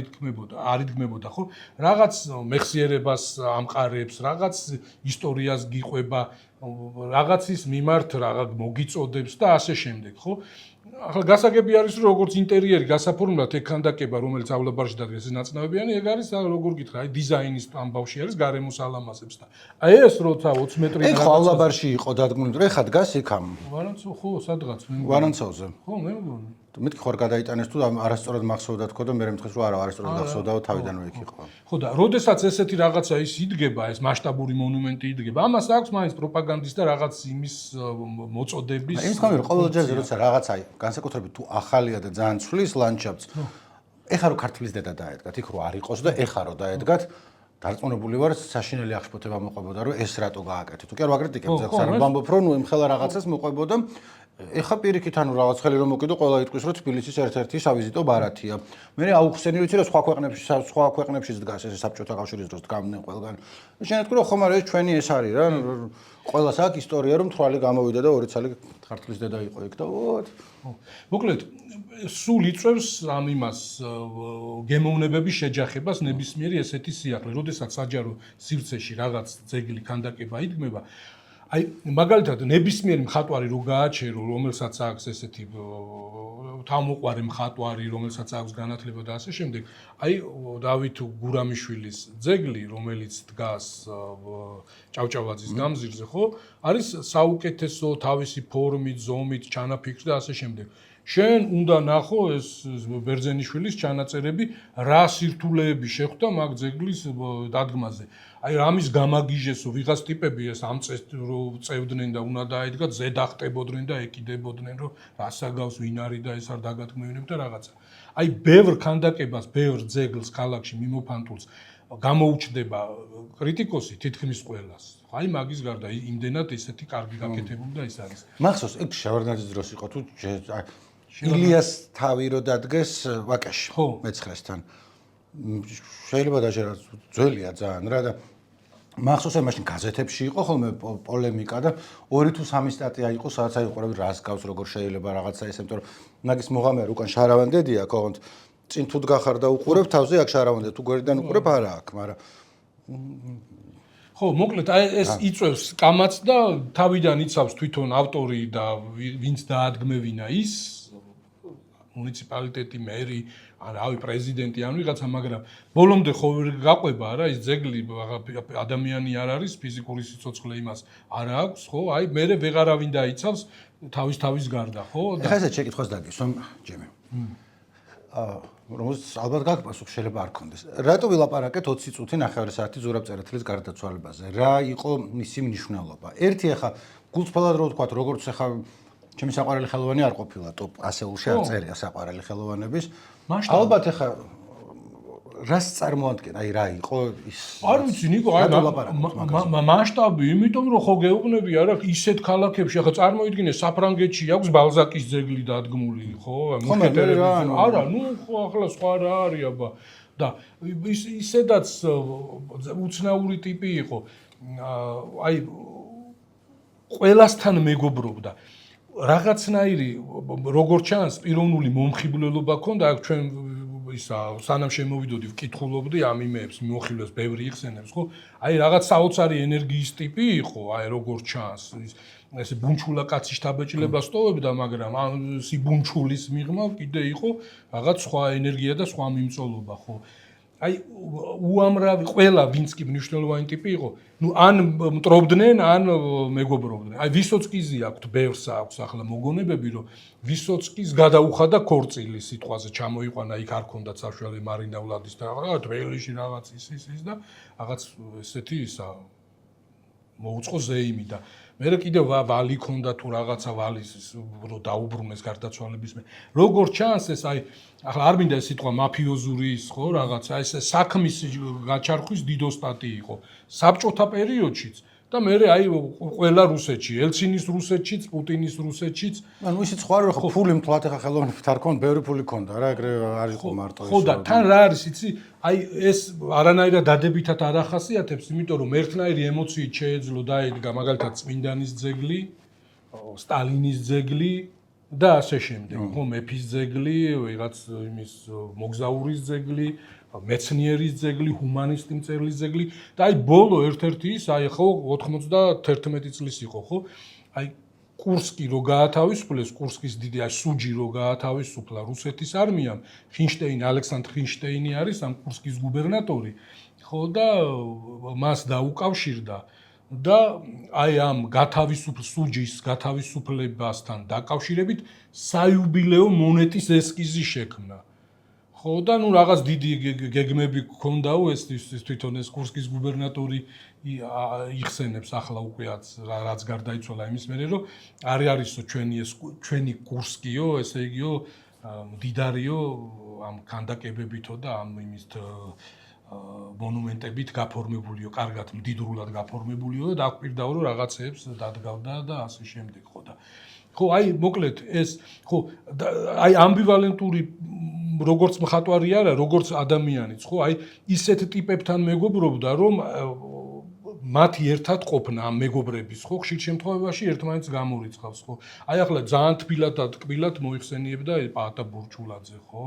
იდგმებოდა, ხო? რაღაც მეხსიერებას ამყარებს, რაღაც ისტორიას გიყვება, რაღაცის მიმართ რაღაც მოგიწოდებს და ასე შემდეგ, ხო? ახლა გასაგები არის რომ როგორც ინტერიერი გასაფორმებლად ეგ ქანდაკება რომელიც ავლაბარში დადგეს ეს ნაწნავებიანი ეგ არის როგორ გითხრა აი დიზაინის ამბავში არის გარემოს ალამაზებს და აი ეს როცა 20 მეტრი ეგ ხო ავლაბარში იყო დადგმული რომ ეხა დგას იქ ამ ვარანცო ხო სადღაც მე ვარანცოვზე ხო მე მგონი მეთქი ხარ გადაიტანეს თუ არასწორად მახსოვდა თქო და მე მეთქეს რომ არა არასწორად გახსოვდაო თავიდანვე იქ იყო ხო და როდესაც ესეთი რაღაცა ის იდგება ეს მასშტაბური მონუმენტი იდგება ამას აქვს მაინც პროპაგანდის და რაღაც იმის მოწოდების იმის გამო რომ ყოველ ჯერზე როცა რაღაცა განსაკუთრებით თუ ახალია და ძალიან ცვლის ლანდშაფტს ეხა რო ქართლის დედა დაედგათ იქ რო არ იყოს და ეხა რო დაედგათ დარწმუნებული ვარ საშინელი აღშფოთება მოყვებოდა რომ ეს რატო გააკეთეთ თუ კი არ ვაკრიტიკებ ზოგს არ ვამბობ რომ ნუ ემხელა რაღაცას მოყვებოდა ეხა პირიქით ანუ რაღაც ხელი რომ მოკიდო, ყველა იტყვის რომ თბილისის ერთ-ერთი სავიზიტო ბარათია. მე აუხსენი ვიცი რომ სხვა ქვეყნებშიც დგას ეს საბჭოთა კავშირის დროს დგამდნენ ყველგან. შენ თქვი რომ ხომ არა ეს ჩვენი ეს არის რა, ყველას აქვს ისტორია რომ თვალი გამოვიდა და ორი ცალი ქართლის დედა იყო იქ და ვოთ. მოკლედ სულ იწევს ამ იმას გემოვნებების შეჯახებას ნებისმიერი ესეთი სიახლე, როდესაც საჯარო სივრცეში რაღაც ძეგლი ქანდაკება იდგმება. აი მაგალითად ნებისმიერი მხატვარი რო გააჩერო, რომელსაც აქვს ესეთი თავმოყვარე მხატვარი, რომელსაც აქვს განათლება და ასე შემდეგ, აი დავით გურამიშვილის ძეგლი, რომელიც დგას ჭავჭავაძის გამზირზე, ხო, არის საუკეთესო თავისი ფორმით, ზომით, ჩანაფიქრით და ასე შემდეგ. შენ უნდა ნახო ეს ბერძენიშვილის ჩანაწერები, რა სირთულეები შეხვდა მაგ ძეგლის დადგმაზე. აი რამის გამაგიჟესო ვიღაც ტიპები ეს ამ წევდნენ და უნდა დაედგა ზედახტებოდნენ და ეკიდებოდნენ რომ რასაგავს ვინ არის და ეს არ დაგათქმევინებ და რაღაცა. აი ბევრ ქანდაკებას, ბევრ ძეგლს ქალაქში მიმოფანტულს გამოუჩნდება კრიტიკოსი თითქმის ყველას. აი მაგის გარდა იმდენად ესეთი კარგი გაკეთებული და ის არის. მახსოვს ეგ შევარდნაძის დროს იყო თუ ილიას თავი რო დადგეს ვაკეში მეცხრესთან. შეიძლება დაჟერა ძველია ძალიან რა და მახსოვს მაშინ გაზეთებში იყო ხოლმე პოლემიკა და 2 თუ 3 სტატია იყო სადაც აი უყურებ რას გავს როგორ შეიძლება რაღაცა ესე იმიტომ რომ მაგის მოღამე უკან შარავანდედია ქონდ წინ თუ დგახარ და უყურებ თავზე აქ შარავანდე თუ გვერდიდან უყურებ არა აქ მაგრამ ხო მოკლედ აი ეს იწევს კამაც და თავიდან იცავს თვითონ ავტორი და ვინც დაადგმევინა ის მუნიციპალიტეტი, მერი, რავი, პრეზიდენტი, ან ვიღაცა, მაგრამ ბოლომდე ხო ვერ გაყვება რა ის ძეგლი ადამიანი არ არის, ფიზიკური სიცოცხლე იმას არ აქვს, ხო? აი მე ვეღარავინ დაიცავს თავის გარდა, ხო? ეხლა ესე შეკითხვას დაგისვამ, ჯემი. რომელსაც ალბათ გაგპასუხ შეიძლება არ კონდეს. რატო ვილაპარაკეთ 20 წუთი 9 საათი ზურაბ-წერეთლის გარდაცვალებაზე? რა იყო მისი მნიშვნელობა? ერთი ახლა გულწრფელად რო ვთქვათ, როგორც ახლა ჩემი საყვარელი ხელოვანი არ ყოფილა ტოპ ასეულში არ წერია საყვარელი ხელოვანების. ალბათ ახლა რას წარმოადგენდა? აი რა იყო ის? არ ვიცი, ნიკო, აი მასშტაბი, იმიტომ რომ ხო გეუბნები არა ისეთ ქალაქებში, ახლა წარმოიდგინე საფრანგეთში აქვს ბალზაკის ძეგლი დადგმული, ხო? მუშკეტერების. არა, ნუ ხო ახლა სხვა რა არის აბა. და ისედაც უცნაური ტიპი იყო. აი ყველასთან მეგობრობდა. რაღაცნაირი როგორც ჩანს პიროვნული მომხიბვლელობა ქონდა აქ ჩვენ ისა სანამ შემოვიდოდი ვკითხულობდი ამ იმეებს მიმოხილვებს ბევრი იხსენებს ხო აი რაღაც საოცარი ენერგიის ტიპი იყო აი როგორც ჩანს ესე ბუნჩულა კაცი შთაბეჭდილება სტოვებდა მაგრამ ამ სიბუნჩულის მიღმა კიდე იყო რაღაც სხვა ენერგია და სხვა მიმწოლობა ხო აი უამრავი ყველა ვინც კი მნიშვნელოვანი ტიპი იყო ნუ ან მტრობდნენ ან მეგობრობდნენ აი ვისოცკიზე აქვს ბევრს აქვს ახლა მოგონებები რომ ვისოცკის გადაუხადა ქორწილი სიტყვაზე ჩამოიყვანა იქ არ ქონდათ საშუალება მარინა ვლადის და რაღაც თბილისში რაღაც ის და რაღაც ესეთი ისა მოუწყო ზეიმი და მე კიდე ვალი ქონდა თუ რაღაცა ვალის რო დაუბრუნეს გარდაცვალების მე როგორც ჩანს ეს აი ახლა არ მინდა ეს სიტყვა მაფიოზური ის ხო რაღაცა ეს საქმის გაჩარხვის დიდოსტატი იყო საბჭოთა პერიოდშიც და მე აი ყველა რუსეთში ელცინის რუსეთშიც პუტინის რუსეთშიც ანუ ისიც ხო არის ხო ფული მთლად ახლა ხელოვნებით არ ქონდა ბევრი ფული ქონდა რა ეგრე არ იყო მარტო ეს ხო და თან რა არის იცი აი ეს არანაირად დადებითად არ ახასიათებს იმიტომ რომ ერთნაირი ემოციით შეეძლო დაედგა მაგალითად წმინდანის ძეგლი სტალინის ძეგლი და ასე შემდეგ ხო მეფის ძეგლი ვიღაც იმის მოგზაურის ძეგლი მეცნიერის ძეგლი, ჰუმანისტი მწერლის ძეგლი და აი ბოლო ერთ-ერთი ის აი ხო 91 წლის იყო ხო? აი კურსკი რო გაათავისუფლეს, კურსკის დიდი აი სუჯი რო გაათავისუფლა რუსეთის არმიამ, ხინშტეინი, ალექსანდრ ხინშტეინი არის ამ კურსკის გუბერნატორი, ხო და მას დაუკავშირდა და აი ამ სუჯის გათავისუფლებასთან დაკავშირებით საიუბილეო მონეტის ესკიზი შექმნა. ხო და ნუ რაღაც დიდი გეგმები გქონდაო ეს თვითონ ეს კურსკის გუბერნატორი იხსენებს ახლა უკვე რაც გარდაიცვალა იმის მერე რომ არისო ჩვენი კურსკიო ესე იგიო მდიდარიო ამ ქანდაკებებითო და ამ იმის მონუმენტებით გაფორმებულიო კარგად მდიდრულად გაფორმებულიო და დაგვირდაო რომ რაღაცეებს დადგავდა და ასე შემდეგ ხო და ხო, აი მოკლედ ეს ხო, აი ამბივალენტური როგორც მხატვარი არა, როგორც ადამიანიც, ხო, აი ისეთ ტიპებთან მეგობრობდა, რომ მათი ერთად ყოფნა ამ მეგობრების, ხო, ხშირ შემთხვევაში ერთმანეთს გამორიცხავს, ხო. აი ახლა ძალიან თბილად და ტკბილად მოიხსენიებდა პაატა ბურჩულაძე, ხო.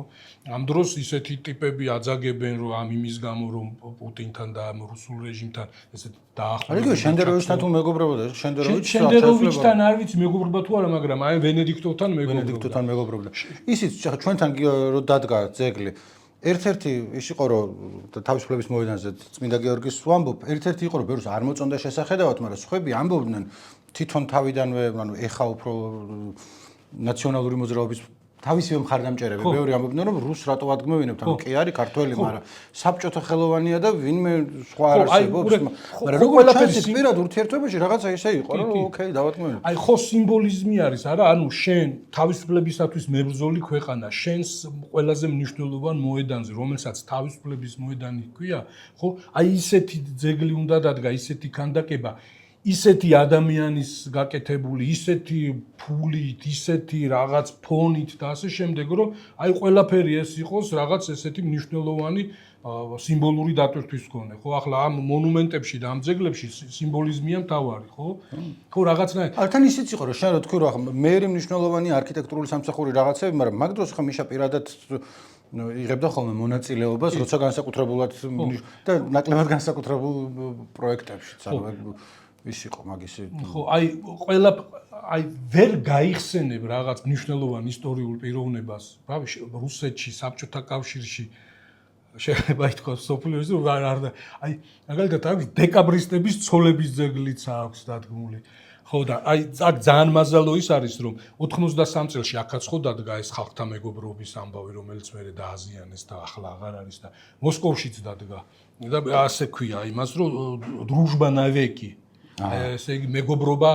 ამ დროს ისეთი ტიპები აძაგებენ, რომ ამ იმის გამო რომ პუტინთან და რუსულ რეჟიმთან ესეთ დაახლოებით. აი, შენდეროვიჩთან თუ მეგობრობდა, შენდეროვიჩთან არ ვიცი მეგობრობა თუ არა, მაგრამ აი ვენედიქტოვთან მეგობრობდა. ისიც ჩვენთან რო დადგა ძეგლი ერთ-ერთი ის იყო რომ თავისუფლების მოედანზე წმინდა გიორგის ვამბობ, ერთ-ერთი იყო რომ ბევრს არ მოწონდა შესახედავად, მაგრამ სხვები ამბობდნენ თვითონ თავიდანვე, ანუ ეხა უფრო ნაციონალური მოძრაობის თავისივე მხარდამჭერები, ბევრი ამბობდნენ რომ რუს რატო ადგმევინებთ, ანუ კი არის ქართველი, მაგრამ საბჭოთა ხელოვანია და ვინმე სხვა არ არსებობს, მაგრამ როგორ ჩანს პირად ურთიერთობაში რაღაცა ისე იყო, რომ ოკეი, დავადგმევინებ. აი ხო სიმბოლიზმი არის, არა? ანუ შენ თავისუფლებისათვის მებრძოლი ქვეყანა, შენს ყველაზე მნიშვნელოვან მოედანზე, რომელსაც თავისუფლების მოედანი ჰქვია, ხო? აი ისეთი ძეგლი უნდა დადგა, ისეთი ქანდაკება ისეთი ადამიანის გაკეთებული, ისეთი ფულით, ისეთი რაღაც ფონით და ასე შემდეგ, რომ აი ყველაფერი ეს იყოს რაღაც ესეთი მნიშვნელოვანი სიმბოლური დატვირთვის მქონე, ხო? ახლა ამ მონუმენტებში და ამ ძეგლებში სიმბოლიზმია მთავარი, ხო? ხო, რაღაცნაირად. თან ისიც იყო, რომ შენ რო თქვი, რომ მეერი მნიშვნელოვანი არქიტექტურული სამსახური რაღაცები, მაგრამ მაგ დროს ხომ იშა პირადად იღებდა ხოლმე მონაწილეობას, როცა განსაკუთრებულად და ნაკლებად განსაკუთრებულ პროექტებშიც, ანუ ის იყო მაგისი. ხო, აი ყველა აი ვერ გაიხსენებ რაღაც მნიშვნელოვან ისტორიულ პიროვნებას, რავი, რუსეთში, საბჭოთა კავშირში შეიძლება ითქვას სოფლიოში, რომ არ აი მაგალითად აქვს დეკაბრისტების ცოლების ძეგლიც აქვს დადგმული. ხო და აი ძალიან მაზალო ის არის, რომ 93 წელს აქაც ხო დადგა ეს ხალხთა მეგობრობის ამბავი, რომელიც მერე დააზიანეს და ახლა აღარ არის და მოსკოვშიც დადგა. და ასე ქვია იმას, რომ დრუჟბა ნავეკი ესე იგი მეგობრობა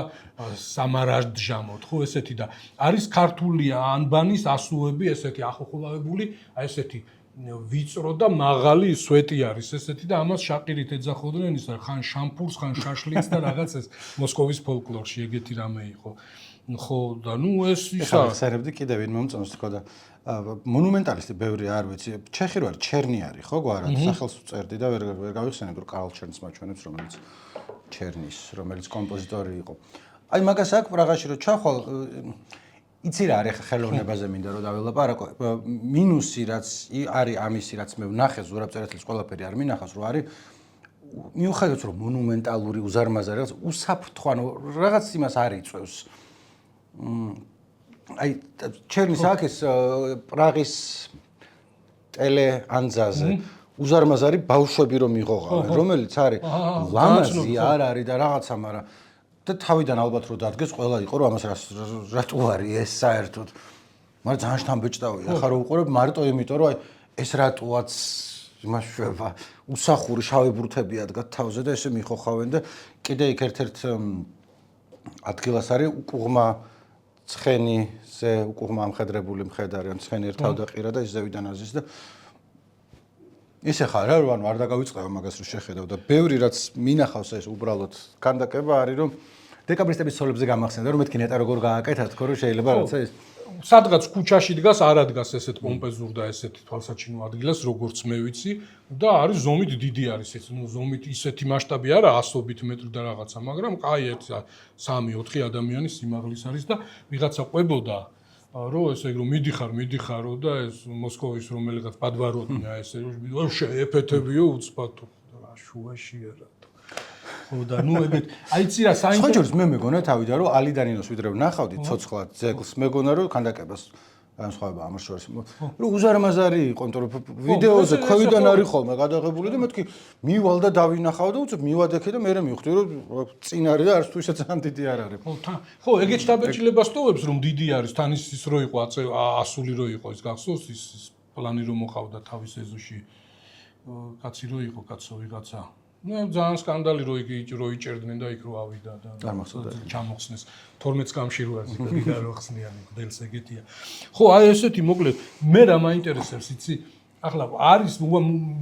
სამარაჯამოთ, ხო ესეთი და არის ქართული ანბანის ასუები ესეთი ახოხულავებული, აი ესეთი ვიწრო და მაღალი სვეტი არის ესეთი და ამას შაყირით ეძახოდნენ ის ხან შამპურს, ხან შაშლიკს და რაღაც ეს მოსკოვის ფოლკლორში ეგეთი რამე იყო. ხო და ნუ ეს ისა ხსერებდი კიდევ ვინ მომწონს თქო და მონუმენტალისტი ბევრი არ ვიცი. ჩეხი რო არის ჩერნიარი, ხო გვარად სახელს წერდი და ვერ გავიხსენებ რომ კარლ ჩერნს მაჩვენებს, რომელიც ჩერნის, რომელიც კომპოზიტორი იყო. აი მაგას აქ პრაღაში რო ჩახვალ იცი რა არის ხელოვნებაზე მინდა რომ დაველაპარაკო. მინუსი რაც არის ამისი რაც მე ვნახე ზურაბ-წერეთლის ყველაფერი არ მინახავს რომ არის მიუხედავად რომ მონუმენტალური უზარმაზარი რაღაც უსაფრთხო ანუ რაღაც იმას არ იწევს. აი ჩერნის აქ ეს პრაღის ტელეანძაზე უზარმაზარი ბავშვები რომ იღოღავენ, რომელიც არის ლამაზი არ არის და რაღაცა, მაგრამ და თავიდან ალბათ რომ დადგეს ყველა იყო რომ ამას რატო არის ეს საერთოდ. მაგრამ ძალიან შთამბეჭდავია. ახლა რომ უყურებ მარტო იმიტომ რომ აი ეს რატოაც იმას შვება უსახური შავი ბურთები ადგათ თავზე და ესე მიხოხავენ და კიდე იქ ერთ-ერთ ადგილას არის უკუღმა ცხენიზე უკუღმა ამხედრებული მხედარი ან ცხენი ერთავ და ყირა და ის ზევიდან აზის და ისე ხარ რა ანუ არ დაგავიწყდება მაგას რომ შეხედავ და ბევრი რაც მინახავს ეს უბრალოდ ქანდაკება არის რომ დეკაბრისტების ცოლებზე გამახსენდა რომ მეთქი ნეტა როგორ გააკეთა თქო რომ შეიძლება რაცა ეს სადღაც ქუჩაში დგას არ ადგას ესეთ პომპეზურ და ესეთ თვალსაჩინო ადგილას როგორც მე ვიცი და არის ზომით დიდი არის ეს ნუ ზომით ისეთი მასშტაბი არა 100 მეტრი და რაღაცა მაგრამ კაი 3-4 ადამიანის სიმაღლის არის და ვიღაცა ყვებოდა რომ ესე რომ მიდიხარო და ეს მოსკოვის რომელიღაც პადვაროდნია ესე რომ შეეფეთებიო უცბათო რა შუაშია რა ხო და ნუ ეგეთ აიცი რა საინტერესო მე მეგონა თავიდან რომ ალიდანინოს ვიდრე ვნახავდი ცოცხლად ძეგლს მეგონა რომ ქანდაკებას განსხვავება ამას შორის რომ უზარმაზარი იყო იმიტომ რომ ვიდეოზე ქვევიდან არის ხოლმე გადაღებული და მეთქი მივალ და დავინახავ და უცებ მივადექე და მე მივხვდი რომ წინ არის და არც თუ ისე ძალიან დიდი არ არის ხო ეგეთ შტაბეჭილებას ტოვებს რომ დიდი არის თან ის რო იყო ასული რო იყო ის გახსოვს ის პლანი რომ მოყავდა თავის ეზოში კაცი რო იყო კაცო ვიღაცა ნუ ძალიან სკანდალი რო იჭერდნენ და იქ რო ავიდა და ჩამოხსნეს 12 წამში რო არის და რო ხსნიანი გდელს ეგეთია ხო აი ესეთი მოკლედ მე რა მაინტერესებს იცი ახლა არის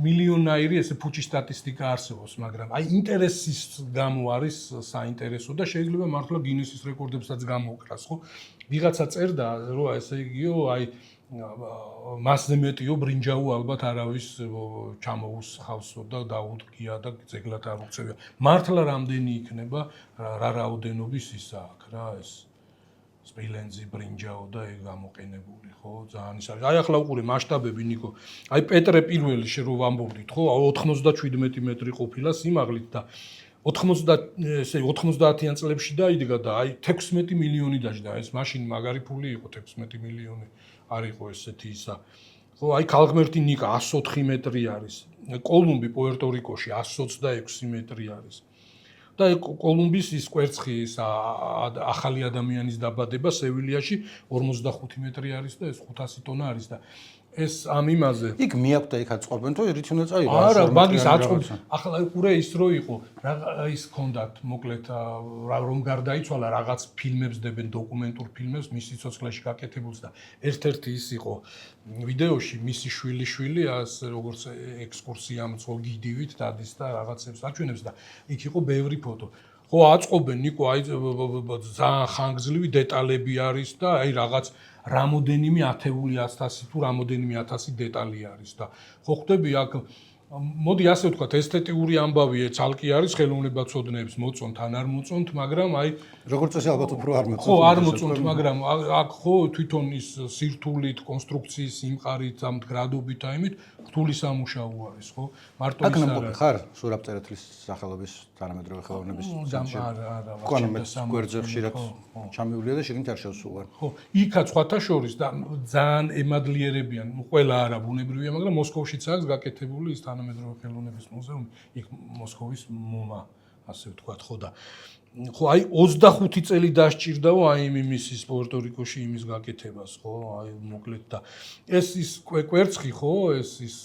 მილიონაირი ესე ფუჭი სტატისტიკა არსებობს, მაგრამ აი ინტერესის გამო არის საინტერესო და შეიძლება მართლა გინესის რეკორდებსაც გამოვკრას, ხო? ვიღაცა წერდა, რომ ესე იგიო, აი მასზე მეტიო ბრინჯაო ალბათ არავის ჩამოუსხავსო და დაუდგია და ძეგლად არ უწევია. მართლა რამდენი იქნება რა რაოდენობის ისა აქ რა ეს სპილენძი ბრინჯაო და ეგ გამოყენებული, ხო? ძალიან ის არის. აი ახლა უყურე მასშტაბები ნიკო. აი პეტრე პირველი რო ვამბობდით, ხო? 97 მეტრი ყოფილა სიმაღლით და 90-იან წლებში დაიდგა და აი 16 მილიონი დაჯდა. ეს მაშინ მაგარი ფული იყო 16 მილიონი. არ იყო ესეთი ისა. ხო, აი ქალღმერთი ნიკა 104 მეტრი არის. კოლუმბი პუერტო-რიკოში 126 მეტრი არის. და კოლუმბის ის კვერცხი ის ახალი ადამიანის დაბადება სევილიაში 45 მეტრი არის და ეს 500 ტონა არის და ეს ამ იმაზე იქ მიაკვდა იქ აწყობენ თუ რითი უნდა წაიღო არა მაგის აწყობ ახლა ყურე ის რო იყო ის ჰქონდათ მოკლედ რომ გარდაიცვალა რაღაც ფილმებს დებენ დოკუმენტურ ფილმებს მის სიცოცხლეში გაკეთებულს და ერთ-ერთი ის იყო ვიდეოში მისი შვილი as როგორც ექსკურსია მწვ გიდივით დადის და რაღაცებს აჩვენებს და იქ იყო ბევრი ფოტო ხო აწყობენ ნიკო აი ძალიან ხანგრძლივი დეტალები არის და აი რაღაც რამოდენიმე ათეული 100 თუ რამოდენიმე 1000 დეტალი არის და ხო ხვდები აქ მოდი ასე ვთქვათ ესთეტიური ამბავი ცალკე არის ხელოვნებაცოდნეებს მოწონთ ან არ მოწონთ მაგრამ აი როგორც წესი ალბათ უფრო არ მოწონთ ხო არ მოწონთ მაგრამ აქ ხო თვითონ ის სირთულით კონსტრუქციის იმყარით ამ გრადობით აიმით რთული სამუშაო არის ხო მარტო ის არა ხარ სურაბწერეთლის სახელობის თანამედროვე ხელოვნების არა კონომეტს გვერდზე ხშირად ჩამივლია და შეგინთ არ შევსულან ხო იქაც სხვათა შორის და ძალიან ემადლიერებიან ყველა არა ბუნებრივია მაგრამ მოსკოვშიც არის გაკეთებული ის თანამედროვე ხელოვნების მუზეუმი იქ მოსკოვის მომა ასე ვთქვათ ხო და ხო აი 25 წელი დასჭირდაო აი იმის პუერტო-რიკოში იმის გაკეთებას ხო აი მოკლედ და ეს ის კვერცხი ხო ეს ის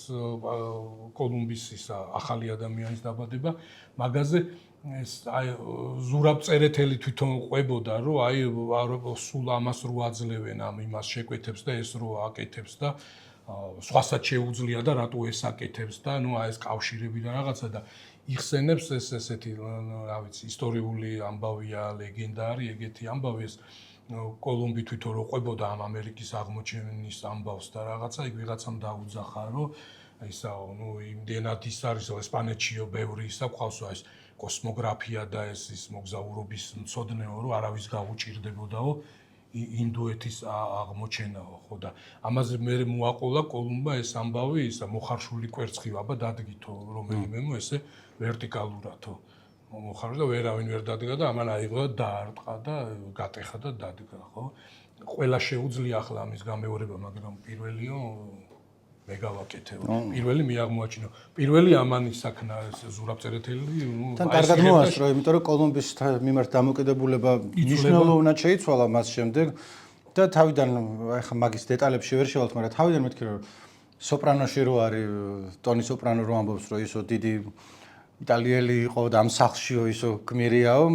კოლუმბის ის ახალი ადამიანის დაბადება მაგაზე ეს აი ზურაბწერეთელი თვითონ ყვებოდა რომ აი სულ ამას რო აძლევენ ამ იმას შეკვეთებს და ეს რო აკეთებს და სხვასაც შეუძლია და რატო ეს აკეთებს და ნუ აი ეს კავშირები და რაღაცა და იხსენებს ეს ესეთი რა ვიცი ისტორიული ამბავია ლეგენდა არის ეგეთი ამბავი ეს კოლუმბი თვითონ რო ყვებოდა ამ ამერიკის აღმოჩენის ამბავს და რაღაცა იქ ვიღაცამ დაუძახა რომ ისაო ნუ იმდენად ის არის ესპანეთშიო ბევრი ისა ყავს ეს კოსმოგრაფია და ეს მოგზაურობის მცოდნეო რომ არავის გაუჭირდებოდაო ინდოეთის აღმოჩენაო ხო და ამაზე მე მოაყოლა კოლუმბა ეს ამბავი ისა მოხარშული კვერცხი აბა დადგითო რომელიმემ ესე ვერტიკალურათო მოხარშა და ვერავინ ვერ დადგა და ამან აიღო და დაარტყა და გატეხა და დადგა ხო ყველა შეუძლია ახლა ამის გამეორება მაგრამ პირველიო მე გავაკეთე პირველი მიაღმოაჩინო პირველი ამანი საქმე ზურაბწერეთელი თან კარგად მოასწრო იმიტომ რომ კოლუმბის მიმართ დამოკიდებულება მნიშვნელოვნად შეიცვალა მას შემდეგ და თავიდან ახლა მაგის დეტალებში ვერ შევალთ მაგრამ თავიდან მეთქი რომ სოპრანოში რო არის ტონი სოპრანო რო ამბობს რომ ისო დიდი იტალიელი იყო და ამ სახლშიო ისო გმირიაო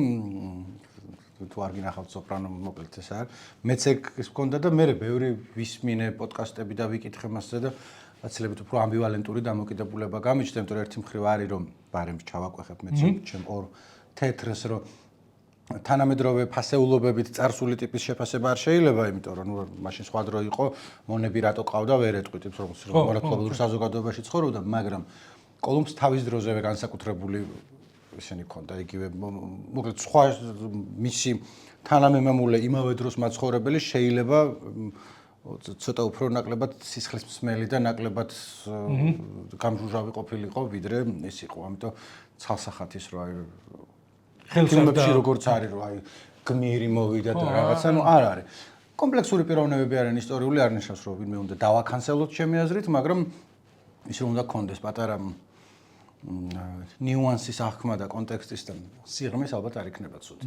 თუ არ გინახავთ სოპრანო მოკლედ ეს არის მეც ეგ გქონდა და მე ბევრი ვისმინე პოდკასტები და ვიკითხე მასზე და აცილებით უფრო ამბივალენტური დამოკიდებულება გამიჩნდა იმიტომ რომ ერთი მხრივ არის რომ ბარემს ჩავაკვეხებ მეც ჩემ ორ თეთრს რომ თანამედროვე ფასეულობებით წარსული ტიპის შეფასება არ შეიძლება იმიტომ რომ ნუ მაშინ სხვა დრო იყო მონები რატო ყავდა ვერ ეტყვით რომ მორათმობილურ საზოგადოებაში ცხოვრობდა მაგრამ კოლუმბს თავის დროზევე განსაკუთრებული ისინი ქონდა იგივე მოკლედ სხვა მისი თანამემამულე იმავე დროს მაცხოვრებელი შეიძლება ცოტა უფრო ნაკლებად სისხლის მსმელი და ნაკლებად გამჟუჟავი ყოფილიყო ვიდრე ეს იყო ამიტომ ცალსახათის რო აი ფილმებში როგორც არის რო აი გმირი მოვიდა და რაღაცა ნუ არ არის კომპლექსური პიროვნებები არიან ისტორიული არ ნიშნავს რომ ვინმე უნდა დავაკანსელოთ ჩემი აზრით მაგრამ ის რომ უნდა გქონდეს პატარა ნიუანსის აღქმა და კონტექსტის და სიღრმის ალბათ არ იქნება ცუდი.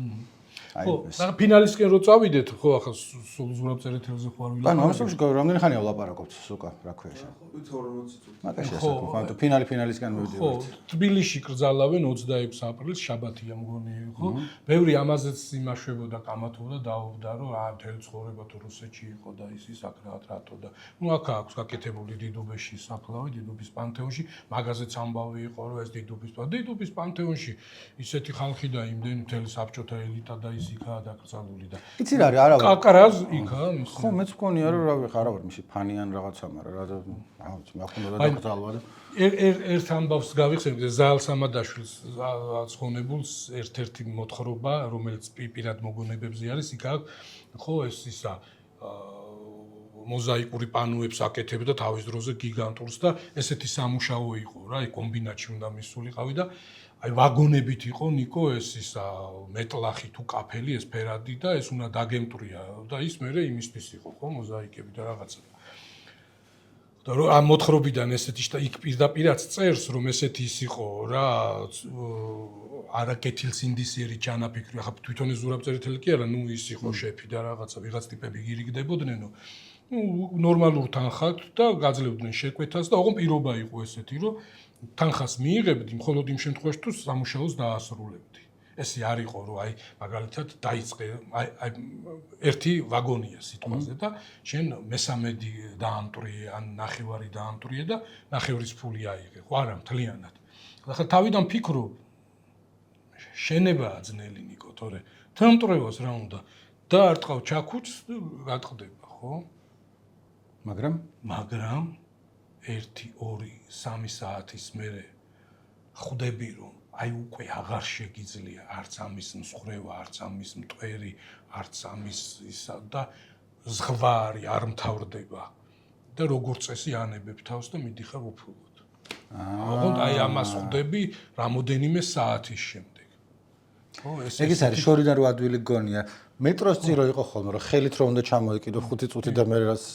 ხო, და ფინალისკენ რო წავიდეთ, ხო, ახლა სულ ზურაბწერეთელზე ხო არ ვილაპარაკობთ. ანუ ამასობაში რამდენი ხანია ვლაპარაკობთ სუკა, რა ქვია შენ? 40 წუთი. მაგაში ასე თქვა, ფინალისკენ მივიდივართ. თბილისში კრძალავენ 26 აპრილს, შაბათია მგონი იყო. ბევრი ამაზეც იმაშვებოდა, კამათობდა, დაობდა, რომ მთელი ცხოვრება თუ რუსეთში იყო და ის აქ რატო და აქ აქვს გაკეთებული დიდუბეში საფლავი, დიდუბის პანთეონში, მაგაზეც ამბავი იყო, რომ ეს დიდუბის პანთეონში ისეთი ხალხი და იმდენი მთელი საბჭოთა ელიტა და ის იქაა დაკრძალული და იცი რა არა კაკრაზ იქაა მის ხო მეც მგონია რომ რა ვიღა არა ვარ მისი ფანიან რაღაცა მაგრამ რა მაქონდა დაკრძალვა და ერთ ამბავს გავიხსენებ ზაალ სამადაშვილს აცხონებულს ერთ-ერთი მოთხრობა რომელიც პირად მოგონებებზე არის იქ აქვს ხო ეს ისა მოზაიკური პანოებს აკეთებდა თავის დროზე გიგანტურს და ესეთი სამუშაო იყო რა აი კომბინატში უნდა მისულიყავი და აი ვაგონებით იყო ნიკო ეს ისა მეტლახი თუ კაფელი ეს ფერადი და ეს უნდა დაგემტრია და ის მერე იმისთვის იყო ხო მოზაიკები და რაღაცა და რომ ამ მოთხრობიდან ესეთი და იქ პირდაპირაც წერს რომ ესეთი ის იყო რა არაკეთილსინდისიერი ჯანაფიქრი ახლა თვითონ ეს ზურაბწერეთელი კი არა ნუ ის იყო შეფი და რაღაცა ვიღაც ტიპები გირიგდებოდნენ ნორმალურ თანხად და გაძლევდნენ შეკვეთას და ოღონდ პირობა იყო ესეთი რომ თანხას მიიღებდი მხოლოდ იმ შემთხვევაში თუ სამუშაოს დაასრულებდი ესე არ იყო რომ აი მაგალითად დაიწყე აი ერთი ვაგონია სიტყვაზე და შენ მესამედი დაამტრიე ან ნახევარი დაამტრიე და ნახევრის ფული აიღე ხო არა მთლიანად ახლა თავიდან ფიქრობ შენება ძნელი ნიკო თორე თემტრევას რა უნდა და არ ტყავ ჩაქუჩს გატყდება ხო მაგრამ 1 2 3 საათის მერე ხვდები რომ აი უკვე აღარ შეგიძლია არც ამის მსხრევა არც ამის მტვერი არც ამის ისა და ზღვარი არ მთავრდება და როგორც წესი ანებებ თავს და მიდიხარ უფლოდ ოღონდ აი ამას ხვდები რამოდენიმე საათის შემდეგ ხო ეს არის შორიდან რო ადვილი გონია მეტროს წირო იყო ხოლმე რომ ხელით რო უნდა ჩამოეკიდო 5 წუთი და მე რას